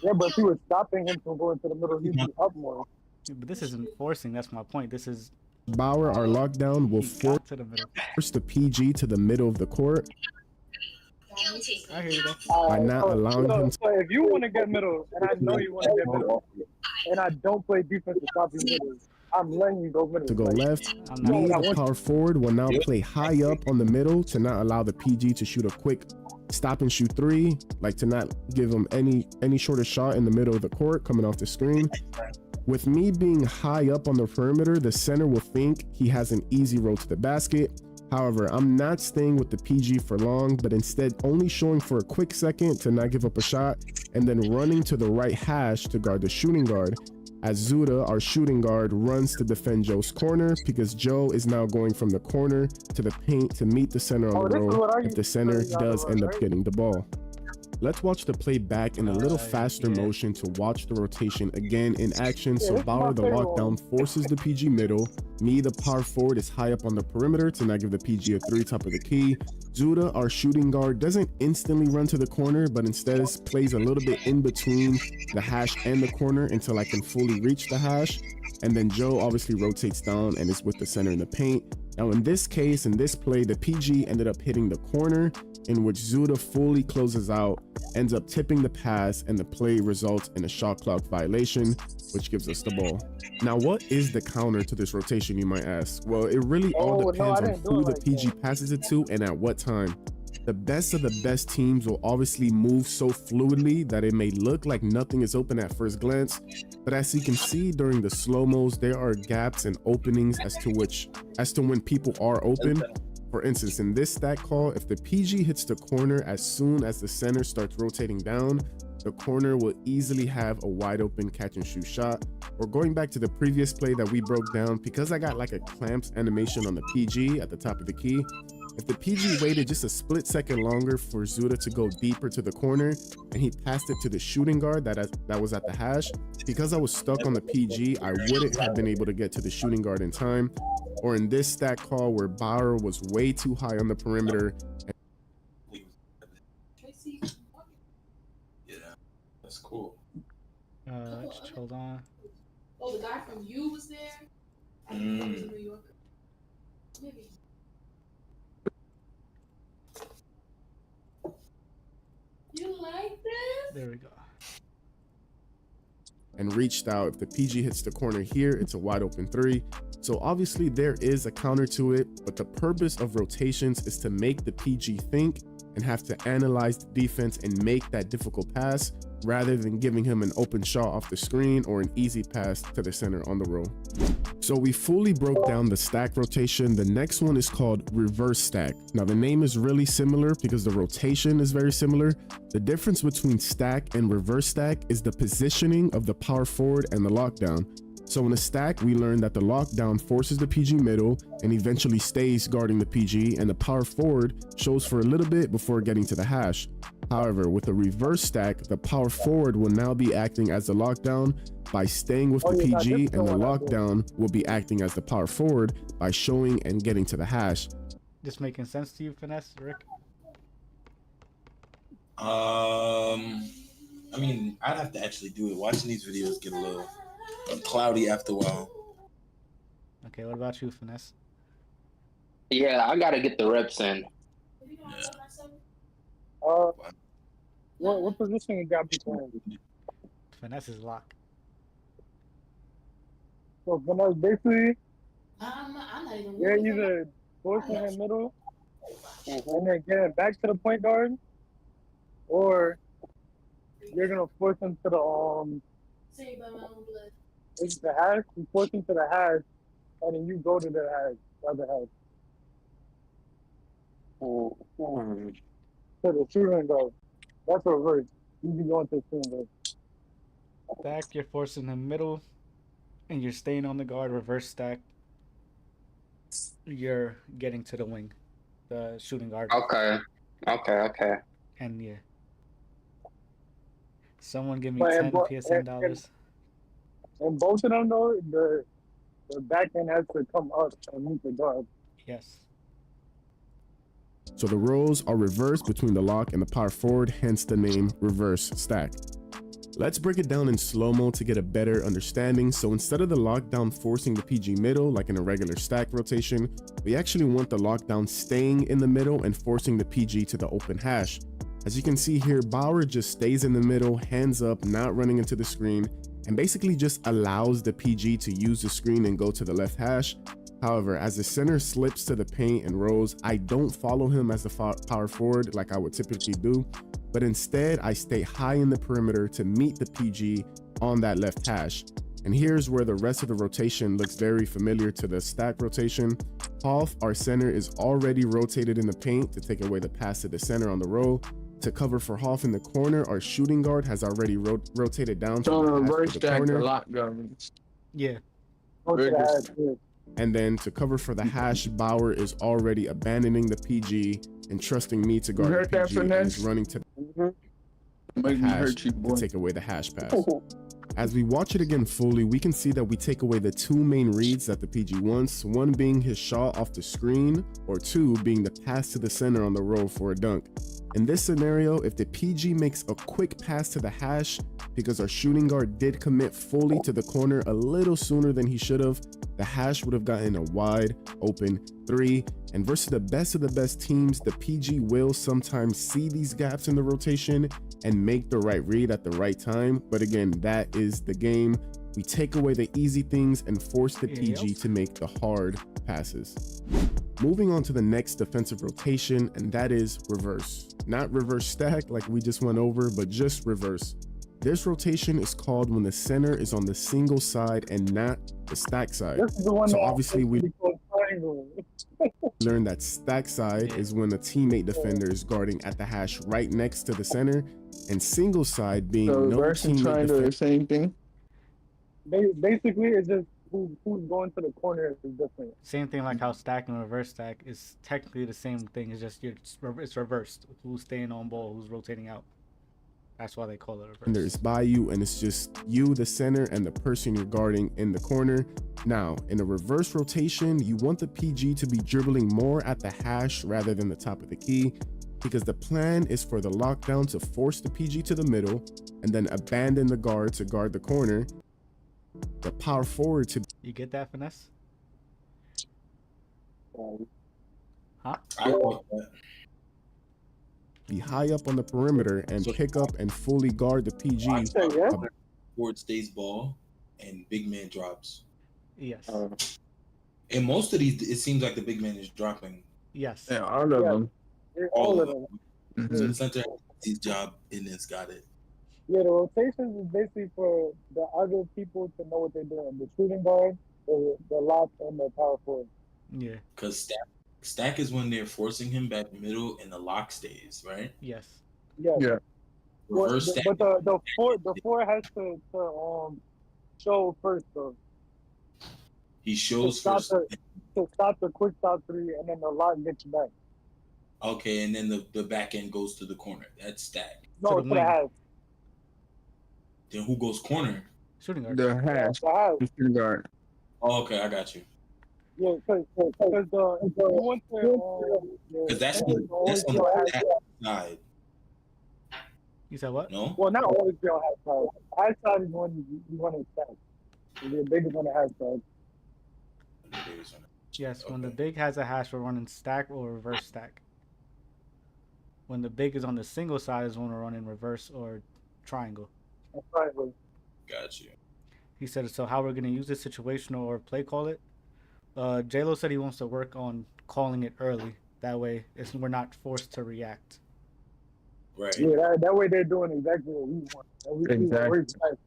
Yeah, but if he was stopping him from going to the middle, he'd be up more. But this isn't forcing. That's my point. This is Bauer, our lockdown, will he got to the middle. force the PG to the middle of the court Guilty. I hear you though. by not allowing him to So if you want to get middle, and I know you want to get middle, and I don't play defense to stop you middle, I'm letting you go middle. go left. I'm Me, not. the power forward, will now play high up on the middle to not allow the PG to shoot a quick stop and shoot three, like to not give him any shorter shot in the middle of the court coming off the screen. With me being high up on the perimeter, the center will think he has an easy road to the basket. However, I'm not staying with the PG for long, but instead only showing for a quick second to not give up a shot, and then running to the right hash to guard the shooting guard, as Zuda, our shooting guard, runs to defend Joe's corner because Joe is now going from the corner to the paint to meet the center on the roll if the center does end up getting the ball. Let's watch the play back in a little faster motion to watch the rotation again in action. So Bauer, the lockdown, forces the PG middle. Me, the power forward, is high up on the perimeter to not give the PG a three top of the key. Zuda, our shooting guard, doesn't instantly run to the corner, but instead plays a little bit in between the hash and the corner until I can fully reach the hash. And then Joe obviously rotates down and is with the center in the paint. Now in this case, in this play, the PG ended up hitting the corner in which Zuda fully closes out, ends up tipping the pass, and the play results in a shot clock violation, which gives us the ball. Now, what is the counter to this rotation, you might ask? Well, it really all Oh, no, depends I on didn't do who it the like PG that. passes it to and at what time. The best of the best teams will obviously move so fluidly that it may look like nothing is open at first glance, but as you can see during the slow-mos, there are gaps and openings as to when people are open. For instance, in this stack call, if the PG hits the corner as soon as the center starts rotating down, the corner will easily have a wide open catch and shoot shot. Or going back to the previous play that we broke down, because I got like a clamps animation on the PG at the top of the key, if the PG waited just a split second longer for Zuda to go deeper to the corner and he passed it to the shooting guard that was at the hash, because I was stuck on the PG, I wouldn't have been able to get to the shooting guard in time. Or in this stack call where Bauer was way too high on the perimeter. Yeah, that's cool. Just hold on. Oh, the guy from You was there? I Mm. think he was a New Yorker. Maybe. You like this? There we go. And reached out. If the PG hits the corner here, it's a wide open three. So obviously there is a counter to it, but the purpose of rotations is to make the PG think and have to analyze the defense and make that difficult pass rather than giving him an open shot off the screen or an easy pass to the center on the roll. So we fully broke down the stack rotation. The next one is called reverse stack. Now the name is really similar because the rotation is very similar. The difference between stack and reverse stack is the positioning of the power forward and the lockdown. So in a stack, we learned that the lockdown forces the PG middle and eventually stays guarding the PG, and the power forward shows for a little bit before getting to the hash. However, with the reverse stack, the power forward will now be acting as the lockdown by staying with the PG, and the lockdown will be acting as the power forward by showing and getting to the hash. This making sense to you, Finesse, Rick? I mean, I'd have to actually do it. Watching these videos get a little cloudy after a while. Okay, what about you, Finesse? Yeah, I gotta get the reps in. What position you got people in? Finesse is lock. So Finesse, basically, I'm not even. you're either forcing in the middle and then getting back to the point guard, or you're gonna force him to the Saved by my own blood. it's the hash. You force him to the hash, and then you go to the hash, the other hash. To the shooting guard. That's reverse. You be going to the shooting guard. Stack, you're forcing the middle, and you're staying on the guard. Reverse stack, you're getting to the wing, the shooting guard. Okay. And yeah. Someone give me But 10 PSN dollars. And both of them though, the back end has to come up and meet the guard. Yes. So the roles are reversed between the lock and the power forward, hence the name reverse stack. Let's break it down in slow-mo to get a better understanding. So instead of the lockdown forcing the PG middle like in a regular stack rotation, we actually want the lockdown staying in the middle and forcing the PG to the open hash. As you can see here, Bauer just stays in the middle, hands up, not running into the screen, and basically just allows the PG to use the screen and go to the left hash. However, as the center slips to the paint and rolls, I don't follow him as the power forward like I would typically do, but instead I stay high in the perimeter to meet the PG on that left hash. And here's where the rest of the rotation looks very familiar to the stack rotation. Hoff, our center, is already rotated in the paint to take away the pass to the center on the roll. To cover for Hoff in the corner, our shooting guard has already rotated down So to the reverse the stack the corner. lock guards. Yeah. Go to the hash, yeah. And then to cover for the hash, Bauer is already abandoning the PG and trusting me to guard heard the that, PG and is Finesse? running to Make me hash hurt you, to boy. take away the hash pass. As we watch it again fully, we can see that we take away the two main reads that the PG wants, one being his shot off the screen, or two being the pass to the center on the roll for a dunk. In this scenario, if the PG makes a quick pass to the hash, because our shooting guard did commit fully to the corner a little sooner than he should have, the hash would have gotten a wide open 3. And versus the best of the best teams, the PG will sometimes see these gaps in the rotation and make the right read at the right time. But again, that is the game. We take away the easy things and force the PG to make the hard passes. Moving on to the next defensive rotation, and that is reverse. Not reverse stack like we just went over, but just reverse. This rotation is called when the center is on the single side and not the stack side. This is the one So that obviously we triangle. learned that stack side is when a teammate defender is guarding at the hash right next to the center, and single side being So no reverse and teammate triangle are defender. the same thing. Basically, it's just who's going to the corner is different. Same thing like how stack and reverse stack is technically the same thing. It's just it's reversed. Who's staying on ball, who's rotating out. That's why they call it reverse. Is by you, and it's just you, the center, and the person you're guarding in the corner. Now, in a reverse rotation, you want the PG to be dribbling more at the hash rather than the top of the key, because the plan is for the lockdown to force the PG to the middle and then abandon the guard to guard the corner. The power forward to You get that, Finesse? I want that. be high up on the perimeter and pick up and fully guard the PG. Yeah. Forward stays ball and big man drops. Yes. And most of these, it seems like the big man is dropping. Yes. Yeah, all of Yeah. them. All of them. Mhm. So the center has his job and it's got it. Yeah, the rotations is basically for the other people to know what they're doing. The shooting guard, the lock, and the power forward. Yeah. Because stack is when they're forcing him back middle and the lock stays, right? Yes. Yeah. Yeah. Reverse stack. But the four has to show first though. He shows stop first. To stop the quick stop 3, and then the lock gets back. Okay, and then the back end goes to the corner. That's stack. No, the to the wing. half. Then who goes corner? Shooting guard. The hash. The half. The shooting guard. Oh, okay, I got you. Yeah, because you want to. Because that's on the stack side. You said what? No? Well, not always be on half side. Half side is when you want to stack. The biggest on the half side. Yes. When the Okay. big has a hash, we're running stack or reverse stack. When the big is on the single side is when we're running reverse or triangle. That's right. But Got you. He said, so how we're going to use this situational or play call it? J-Lo said he wants to work on calling it early. That way we're not forced to react. Right. yeah, that way they're doing exactly what we want. And we Exactly. we're excited.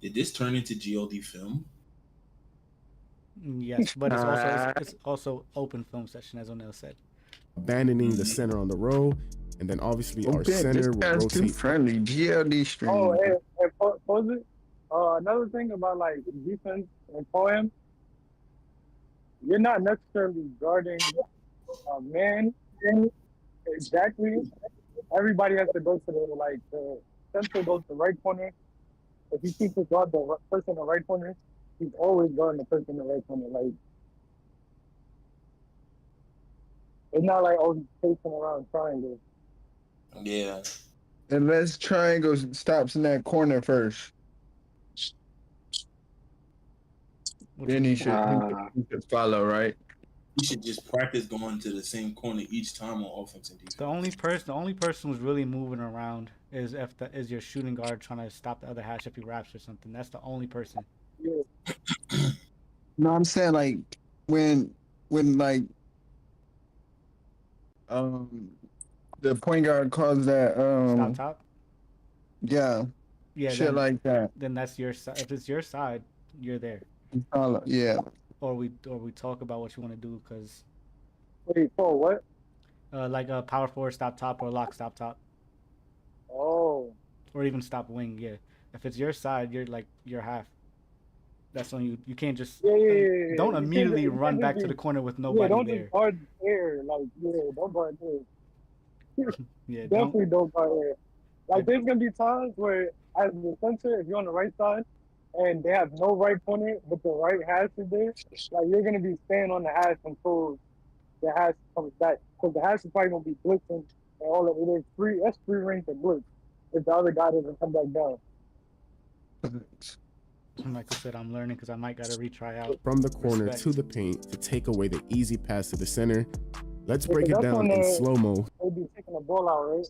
Did this turn into GLD film? Yes, but it's also open film session, as O'Neal said. abandoning the center on the row, and then obviously our Okay, this center will guy's too rotate. friendly. GLD stream. Oh, and pose it. Another thing about like defense and poem, you're not necessarily guarding a man exactly. Everybody has to go to the center goes to the right corner. If you keep to guard the person in the right corner, he's always guarding the person in the right corner. Like it's not like he's chasing around triangles. Yeah. Unless triangle stops in that corner first. Then he should follow, right? He should just practice going to the same corner each time on offense and defense. The only person who's really moving around is is your shooting guard trying to stop the other hash if he wraps or something. That's the only person. Yeah. No, I'm saying like when like the point guard calls that Stop top. yeah Yeah. shit then, like that. then that's your side. If it's your side, you're there. Follow, yeah. Or we talk about what you want to do because Wait, for what? like a power forward stop top or lock stop top Oh. or even stop wing. Yeah. If it's your side, you're half. That's on you. You can't just Yeah. don't You can't immediately just- you run can't back just to be- the corner with Yeah, nobody don't there. just guard air. Like, yeah, don't guard air. Yeah. Definitely don't guard air. Like, there's going to be times where, as the center, if you're on the right side and they have no right corner, but the right hash is there, like, you're going to be staying on the hash until the hash comes back. Because the hash is probably going to be blitzing And all of it is free. That's free range to blitz if the other guy doesn't come back down. Like I said, I'm learning because I might gotta retry out. From the corner Respect. to the paint to take away the easy pass to the center. Let's Yeah, break it that's down when in they- slow-mo They be taking the ball out, right?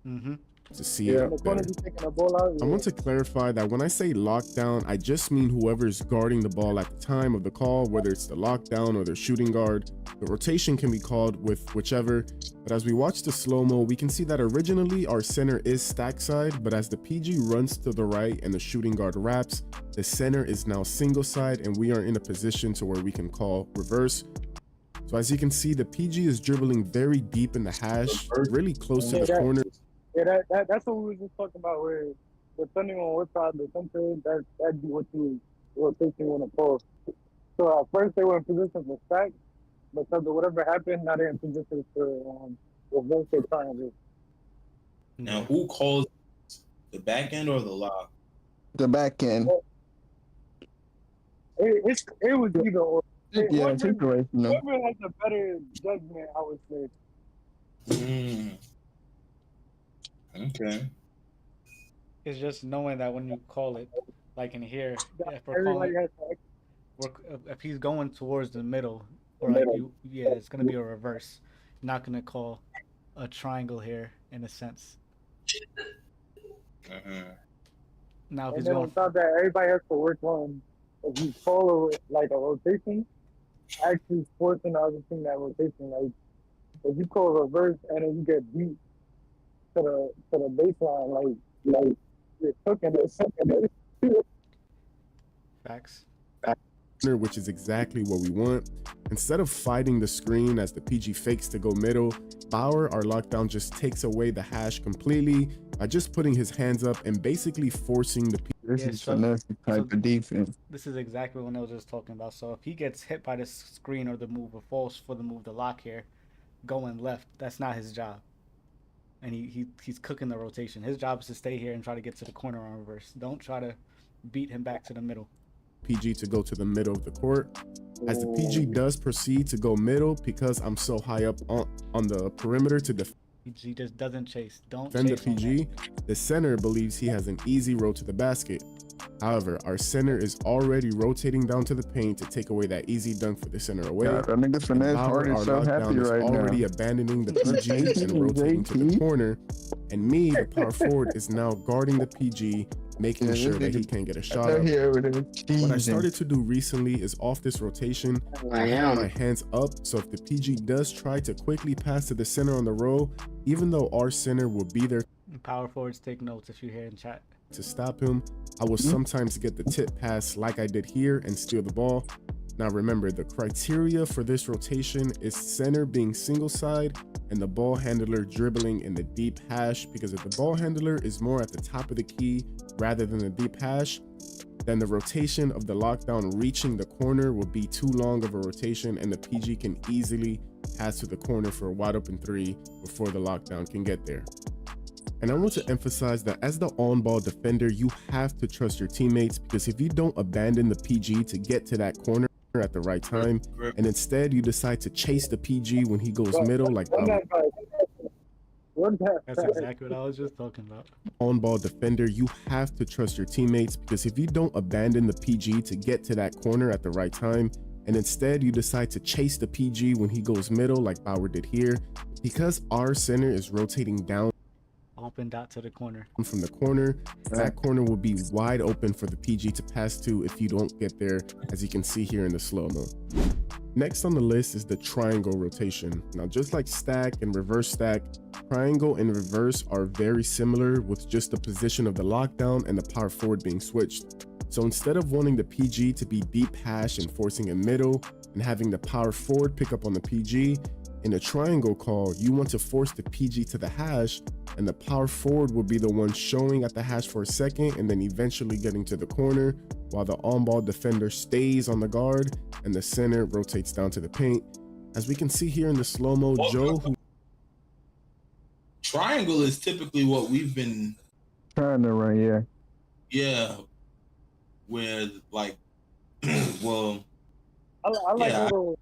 Mm-hmm. to see Yeah. In the it corner better. be taking the ball out. I want to clarify that when I say lockdown, I just mean whoever's guarding the ball at the time of the call, whether it's the lockdown or the shooting guard. The rotation can be called with whichever, but as we watch the slow-mo, we can see that originally our center is stack side, but as the PG runs to the right and the shooting guard wraps, the center is now single side and we are in a position to where we can call reverse. So as you can see, the PG is dribbling very deep in the hash, really close to Yeah, the that- corner. Yeah, that's what we were just talking about. Where depending on what side the center is, that'd be what you rotation want to pull. So at first they were in position for stack, because of whatever happened, now they're in position for reverse their triangle. Now, who calls the back end or the lock? The back end. It was either or. Yeah, Whoever- situational. Whoever has a better judgment, I would say. Okay. It's just knowing that when you call it, like in here, if we're Everybody calling, has to if he's going towards the middle, or like you, yeah, it's gonna be a reverse. You're not gonna call a triangle here in a sense. Now, if And he's then going, on top of that, everybody has to work on, if you follow it like a rotation, actually forcing the other team that rotation. Like, if you call reverse and then you get beat to the baseline, like you're cooking it. facts. Which is exactly what we want. Instead of fighting the screen as the PG fakes to go middle, Bauer, our lockdown, just takes away the hash completely by just putting his hands up and basically forcing the This Yeah, is so- finesse type so- of defense. This is exactly what I was just talking about. So if he gets hit by the screen or the move or falls for the move, the lock here, going left, that's not his job. And he's cooking the rotation. His job is to stay here and try to get to the corner on reverse. Don't try to beat him back to the middle. PG to go to the middle of the court. As the PG does proceed to go middle, because I'm so high up on the perimeter to defend He just doesn't chase. Don't the chase on PG, the center believes he has an easy road to the basket. However, our center is already rotating down to the paint to take away that easy dunk for the center away. God, that nigga And finesse Bauer, hard our is so happy lockdown, is right already now. abandoning the PG and rotating to the corner. And me, the power forward, is now guarding the PG, making Yeah, this sure that he nigga- can't get a I shot know up. he over there What I cheesing. started to do recently is off this rotation, I have my hands up, so if the PG does try to quickly pass to the center on the row, even though our center will be there Power forwards, take notes if you hear in chat. to stop him, I will sometimes get the tip pass like I did here and steal the ball. Now remember, the criteria for this rotation is center being single side and the ball handler dribbling in the deep hash, because if the ball handler is more at the top of the key rather than the deep hash, then the rotation of the lockdown reaching the corner will be too long of a rotation and the PG can easily pass to the corner for a wide open three before the lockdown can get there. And I want to emphasize that as the on-ball defender, you have to trust your teammates, because if you don't abandon the PG to get to that corner at the right time, and instead you decide to chase the PG when he goes middle, like Run that back. Run that That's back. exactly what I was just talking about. on-ball defender, you have to trust your teammates, because if you don't abandon the PG to get to that corner at the right time, and instead you decide to chase the PG when he goes middle, like Bauer did here, because our center is rotating down Open dot to the corner. from the corner, that corner will be wide open for the PG to pass to if you don't get there, as you can see here in the slow-mo. Next on the list is the triangle rotation. Now, just like stack and reverse stack, triangle and reverse are very similar, with just the position of the lockdown and the power forward being switched. So instead of wanting the PG to be deep hash and forcing a middle and having the power forward pick up on the PG, in a triangle call, you want to force the PG to the hash, and the power forward will be the one showing at the hash for a second and then eventually getting to the corner, while the on-ball defender stays on the guard and the center rotates down to the paint. As we can see here in the slow-mo, Joe, who Triangle is typically what we've been, Trying to run, yeah, where like, well, I like Yeah. little.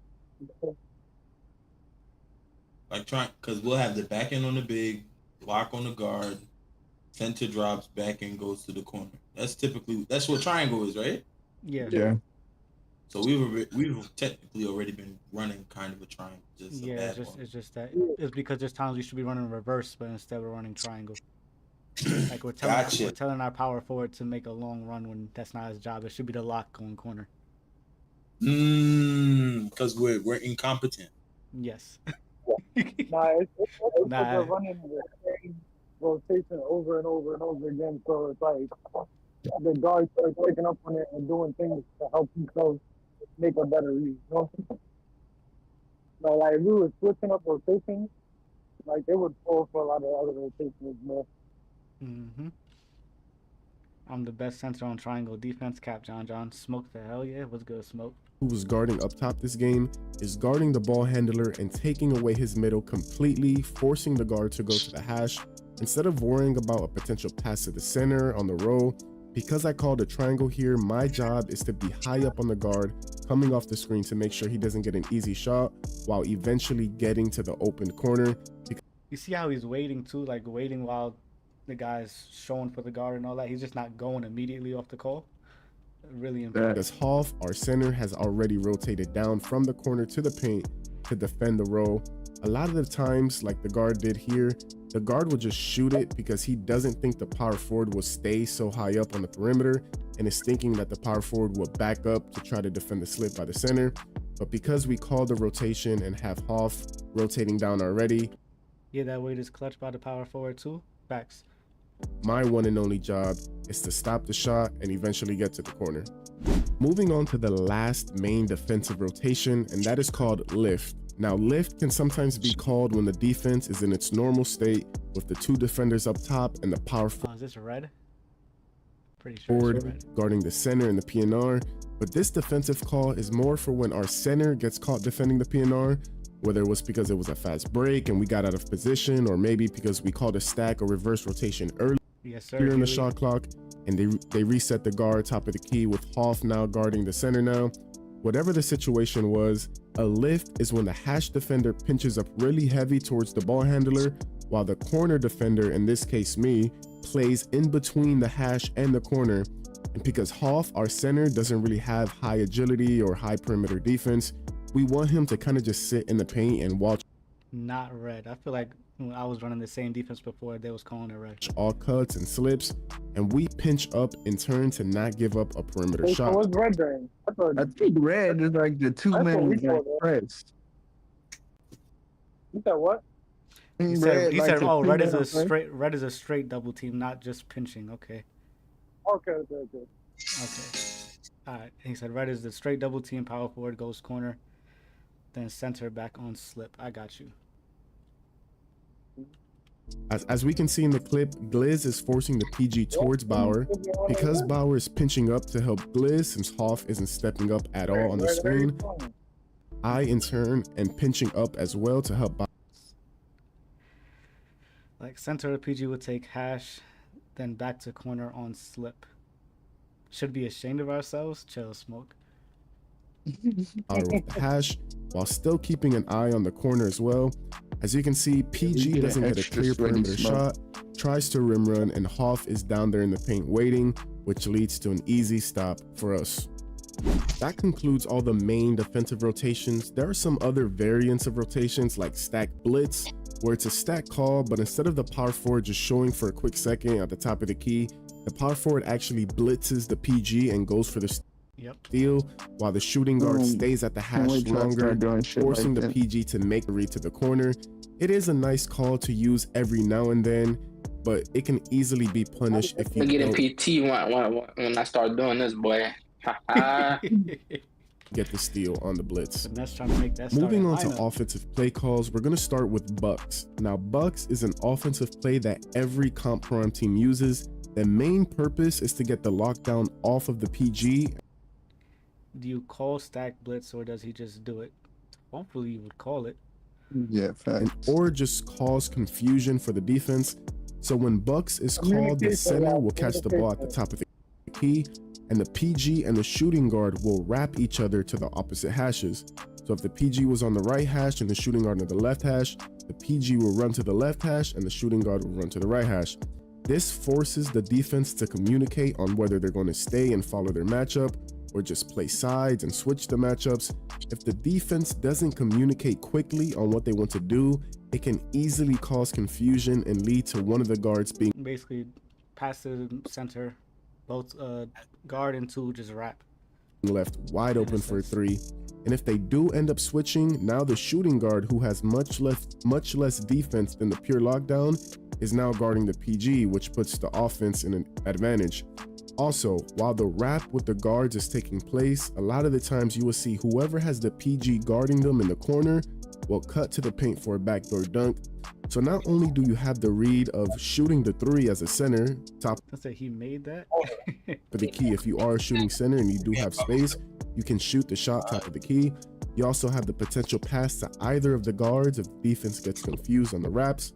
Like trying, because we'll have the back end on the big, lock on the guard, center drops, back end goes to the corner. That's what triangle is, right? Yeah. Yeah. So we've technically already been running kind of a triangle, just a Yeah, bad it's just that it's because there's times we should be running reverse, but instead we're running triangle. Like we're Gotcha. telling our power forward to make a long run when that's not his job. It should be the lock going corner. Because we're incompetent. Yes. Nah, it's Nah. they're running the same rotation over and over and over again. So it's like the guards start picking up on it and doing things to help themselves make a better read. You know? So like if we were switching up rotations, like they would fall for a lot of other rotations more. Mm-hmm. I'm the best center on triangle defense. Cap John. Smoke the hell yeah. What's good, Smoke? Who was guarding up top this game is guarding the ball handler and taking away his middle completely, forcing the guard to go to the hash instead of worrying about a potential pass to the center on the roll. Because I called a triangle here, my job is to be high up on the guard, coming off the screen to make sure he doesn't get an easy shot while eventually getting to the open corner. You see how he's waiting too, like waiting while the guy's showing for the guard and all that. He's just not going immediately off the call. Really important. Because Hoff, our center, has already rotated down from the corner to the paint to defend the roll. A lot of the times, like the guard did here, the guard will just shoot it because he doesn't think the power forward will stay so high up on the perimeter and is thinking that the power forward will back up to try to defend the slip by the center. But because we called the rotation and have Hoff rotating down already, Yeah, that weight is clutched by the power forward too. Facts. my one and only job is to stop the shot and eventually get to the corner. Moving on to the last main defensive rotation, and that is called lift. Now, lift can sometimes be called when the defense is in its normal state with the two defenders up top and the power Is this red? Pretty sure it's forward red. guarding the center and the PNR. But this defensive call is more for when our center gets caught defending the PNR, whether it was because it was a fast break and we got out of position, or maybe because we called a stack or reverse rotation early Yes, sir. here in the Huey. shot clock, and they reset the guard top of the key with Hoff now guarding the center now. Whatever the situation was, a lift is when the hash defender pinches up really heavy towards the ball handler, while the corner defender, in this case me, plays in between the hash and the corner. And because Hoff, our center, doesn't really have high agility or high perimeter defense, we want him to kind of just sit in the paint and watch Not red. I feel like when I was running the same defense before, they was calling it red. all cuts and slips, and we pinch up in turn to not give up a perimeter So shot. what's red then? I think red is like the That's what we two-minute call it. press. You said what? He said, the "Oh, red is a 2-minute press. red is a straight double team, not just pinching." Okay. Okay. All right. He said red is the straight double team. Power forward goes corner, then center back on slip. I got you. As we can see in the clip, Gliz is forcing the PG towards Bauer. Because Bauer is pinching up to help Gliz, since Hoff isn't stepping up at all on the screen, I in turn am pinching up as well to help Bauer. Like center PG would take hash, then back to corner on slip. Should be ashamed of ourselves. Chill, Smoke. With the hash, while still keeping an eye on the corner as well. As you can see, PG get an doesn't get a extra clear sweaty perimeter smoke. shot, tries to rim run, and Hoff is down there in the paint waiting, which leads to an easy stop for us. That concludes all the main defensive rotations. There are some other variants of rotations like stack blitz, where it's a stack call, but instead of the power forward just showing for a quick second at the top of the key, the power forward actually blitzes the PG and goes for the Yep. steal, while the shooting guard stays at the Can't hash wait till I longer, start doing shit forcing like the that. PG to make a read to the corner. It is a nice call to use every now and then, but it can easily be punished if you I get a don't PT when I start doing this, boy. get the steal on the blitz. And that's trying to make that. Moving on starting to lineup. offensive play calls, we're going to start with Bucks. Now, Bucks is an offensive play that every comp prime team uses. The main purpose is to get the lockdown off of the PG. Do you call stack blitz or does he just do it? Hopefully you would call it. Yeah, and facts. or just cause confusion for the defense. So when Bucks is called, the center will catch the ball at the top of the key, and the PG and the shooting guard will wrap each other to the opposite hashes. So if the PG was on the right hash and the shooting guard on the left hash, the PG will run to the left hash and the shooting guard will run to the right hash. This forces the defense to communicate on whether they're going to stay and follow their matchup or just play sides and switch the matchups. If the defense doesn't communicate quickly on what they want to do, it can easily cause confusion and lead to one of the guards being Basically, pass to the center, both guard and two just wrap. left wide open for a three. And if they do end up switching, now the shooting guard, who has much less defense than the pure lockdown, is now guarding the PG, which puts the offense in an advantage. Also, while the wrap with the guards is taking place, a lot of the times you will see whoever has the PG guarding them in the corner will cut to the paint for a backdoor dunk. So not only do you have the read of shooting the three as a center, top I say he made that. of the key. If you are a shooting center and you do have space, you can shoot the shot top of the key. You also have the potential pass to either of the guards if defense gets confused on the wraps.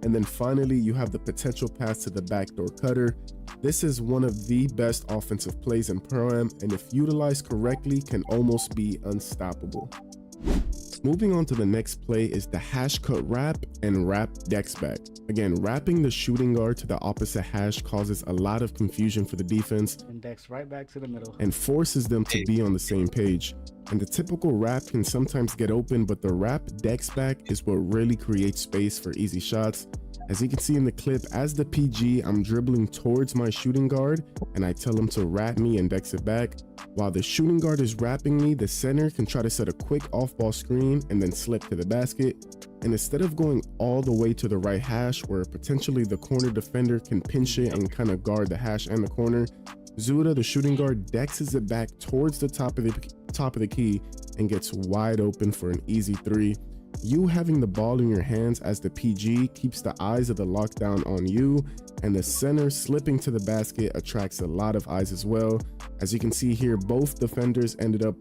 And then finally, you have the potential pass to the backdoor cutter. This is one of the best offensive plays in Pro-Am, and if utilized correctly, can almost be unstoppable. Moving on to the next play is the hash cut wrap and wrap dex back. Again, wrapping the shooting guard to the opposite hash causes a lot of confusion for the defense And Dex right back to the middle. and forces them to be on the same page. And the typical wrap can sometimes get open, but the wrap dex back is what really creates space for easy shots. As you can see in the clip, as the PG, I'm dribbling towards my shooting guard and I tell him to wrap me and dex it back. While the shooting guard is wrapping me, the center can try to set a quick off-ball screen and then slip to the basket. And instead of going all the way to the right hash where potentially the corner defender can pinch it and kind of guard the hash and the corner, Zuda, the shooting guard, dexes it back towards the top of the key and gets wide open for an easy three. You having the ball in your hands as the PG keeps the eyes of the lockdown on you, and the center slipping to the basket attracts a lot of eyes as well. As you can see here, both defenders ended up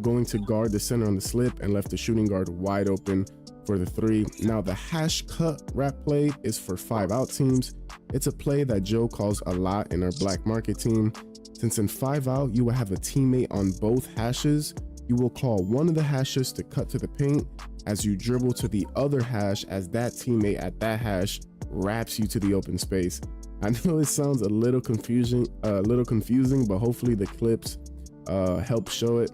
going to guard the center on the slip and left the shooting guard wide open for the three. Now the hash cut wrap play is for 5-out teams. It's a play that Joe calls a lot in our black market team. Since in 5-out, you will have a teammate on both hashes. You will call one of the hashes to cut to the paint as you dribble to the other hash as that teammate at that hash wraps you to the open space. I know it sounds a little confusing, but hopefully the clips help show it.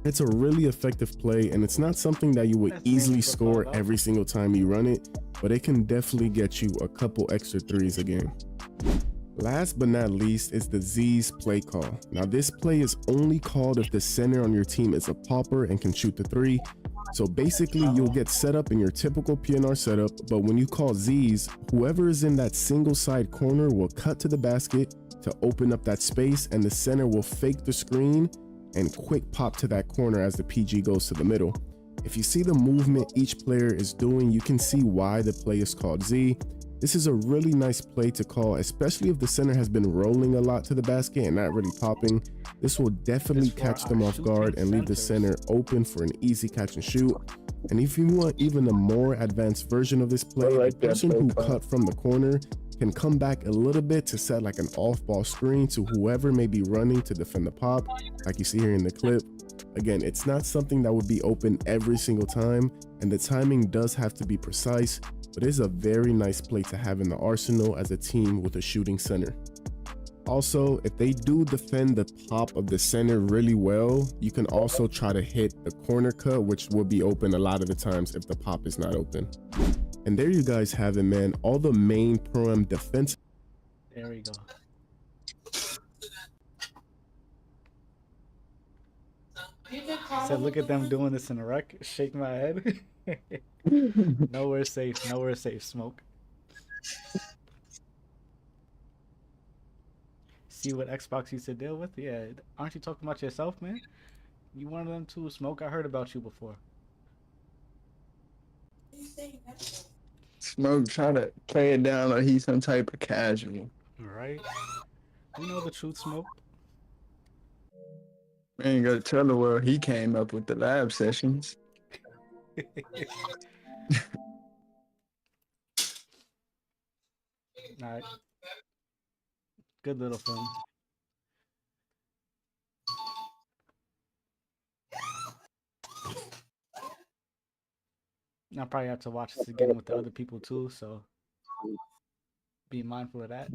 It's a really effective play, and it's not something that you would That's easily mainly for score 5-out. every single time you run it, but it can definitely get you a couple extra threes a game. Last but not least is the Z's play call. Now this play is only called if the center on your team is a pauper and can shoot the three. So basically you'll get set up in your typical PNR setup, but when you call Z's, whoever is in that single side corner will cut to the basket to open up that space, and the center will fake the screen and quick pop to that corner as the PG goes to the middle. If you see the movement each player is doing, you can see why the play is called Z. This is a really nice play to call, especially if the center has been rolling a lot to the basket and not really popping. This will definitely This for catch them our off guard shooting and leave the center centers. open for an easy catch and shoot. And if you want even a more advanced version of this play, I like the that person play who call. cut from the corner can come back a little bit to set like an off-ball screen to whoever may be running to defend the pop, like you see here in the clip. Again, it's not something that would be open every single time, and the timing does have to be precise, but it is a very nice play to have in the arsenal as a team with a shooting center. Also, if they do defend the pop of the center really well, you can also try to hit the corner cut, which will be open a lot of the times if the pop is not open. And there you guys have it, man. All the main Pro-Am defense. There we go. You could call Said, him look with at the them one- doing this in a wreck. Shake my head. Nowhere safe. Nowhere safe. Smoke. See what Xbox used to deal with? Yeah. Aren't you talking about yourself, man? You one of them too, Smoke. I heard about you before. Smoke trying to play it down like he's some type of casual. Right? You know the truth, Smoke. We ain't gonna tell the world he came up with the lab sessions. Alright. Good little film. I probably have to watch this again with the other people too, so be mindful of that.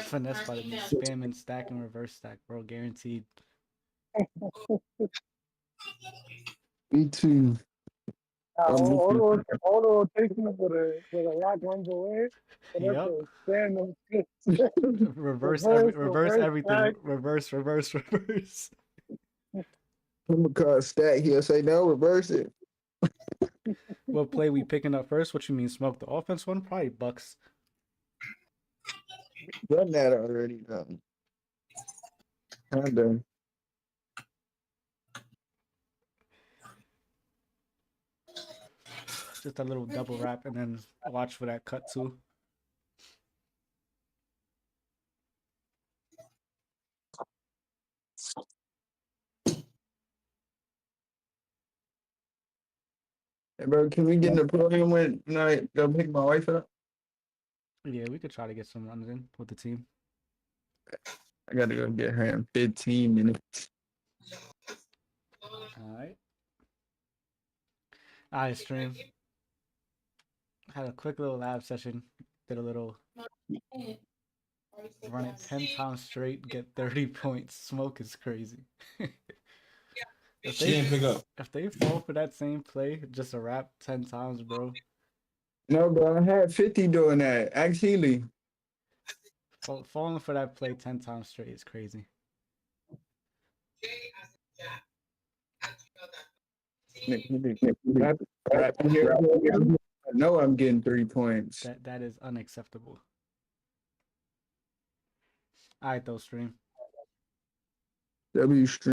Finesse by the spam and stack and reverse stack, bro. Guaranteed. Me too. All the rotations for the lock runs away. And that's Yep. a stand Reverse Reverse everything. stack. Reverse. I'm gonna call stack. He'll say no, reverse it. What play we picking up first? What you mean, smoke the offense one? Probably Bucks. Done that already. Kinda. Just a little double wrap and then watch for that cut too. Hey, bro, can we get in the program when I go pick my wife up? Yeah, we could try to get some runs in with the team. I gotta go get her in 15 minutes. Alright. Alright, stream. Had a quick little lab session. Did a little run it 10 times straight, get 30 points. Smoke is crazy. If She didn't pick up. If they fall for that same play, just a wrap 10 times, bro. No, bro, I had 50 doing that. Ask Healy. Falling for that play 10 times straight is crazy. I know I'm getting 3 points. That is unacceptable. Alright though, stream. W stream.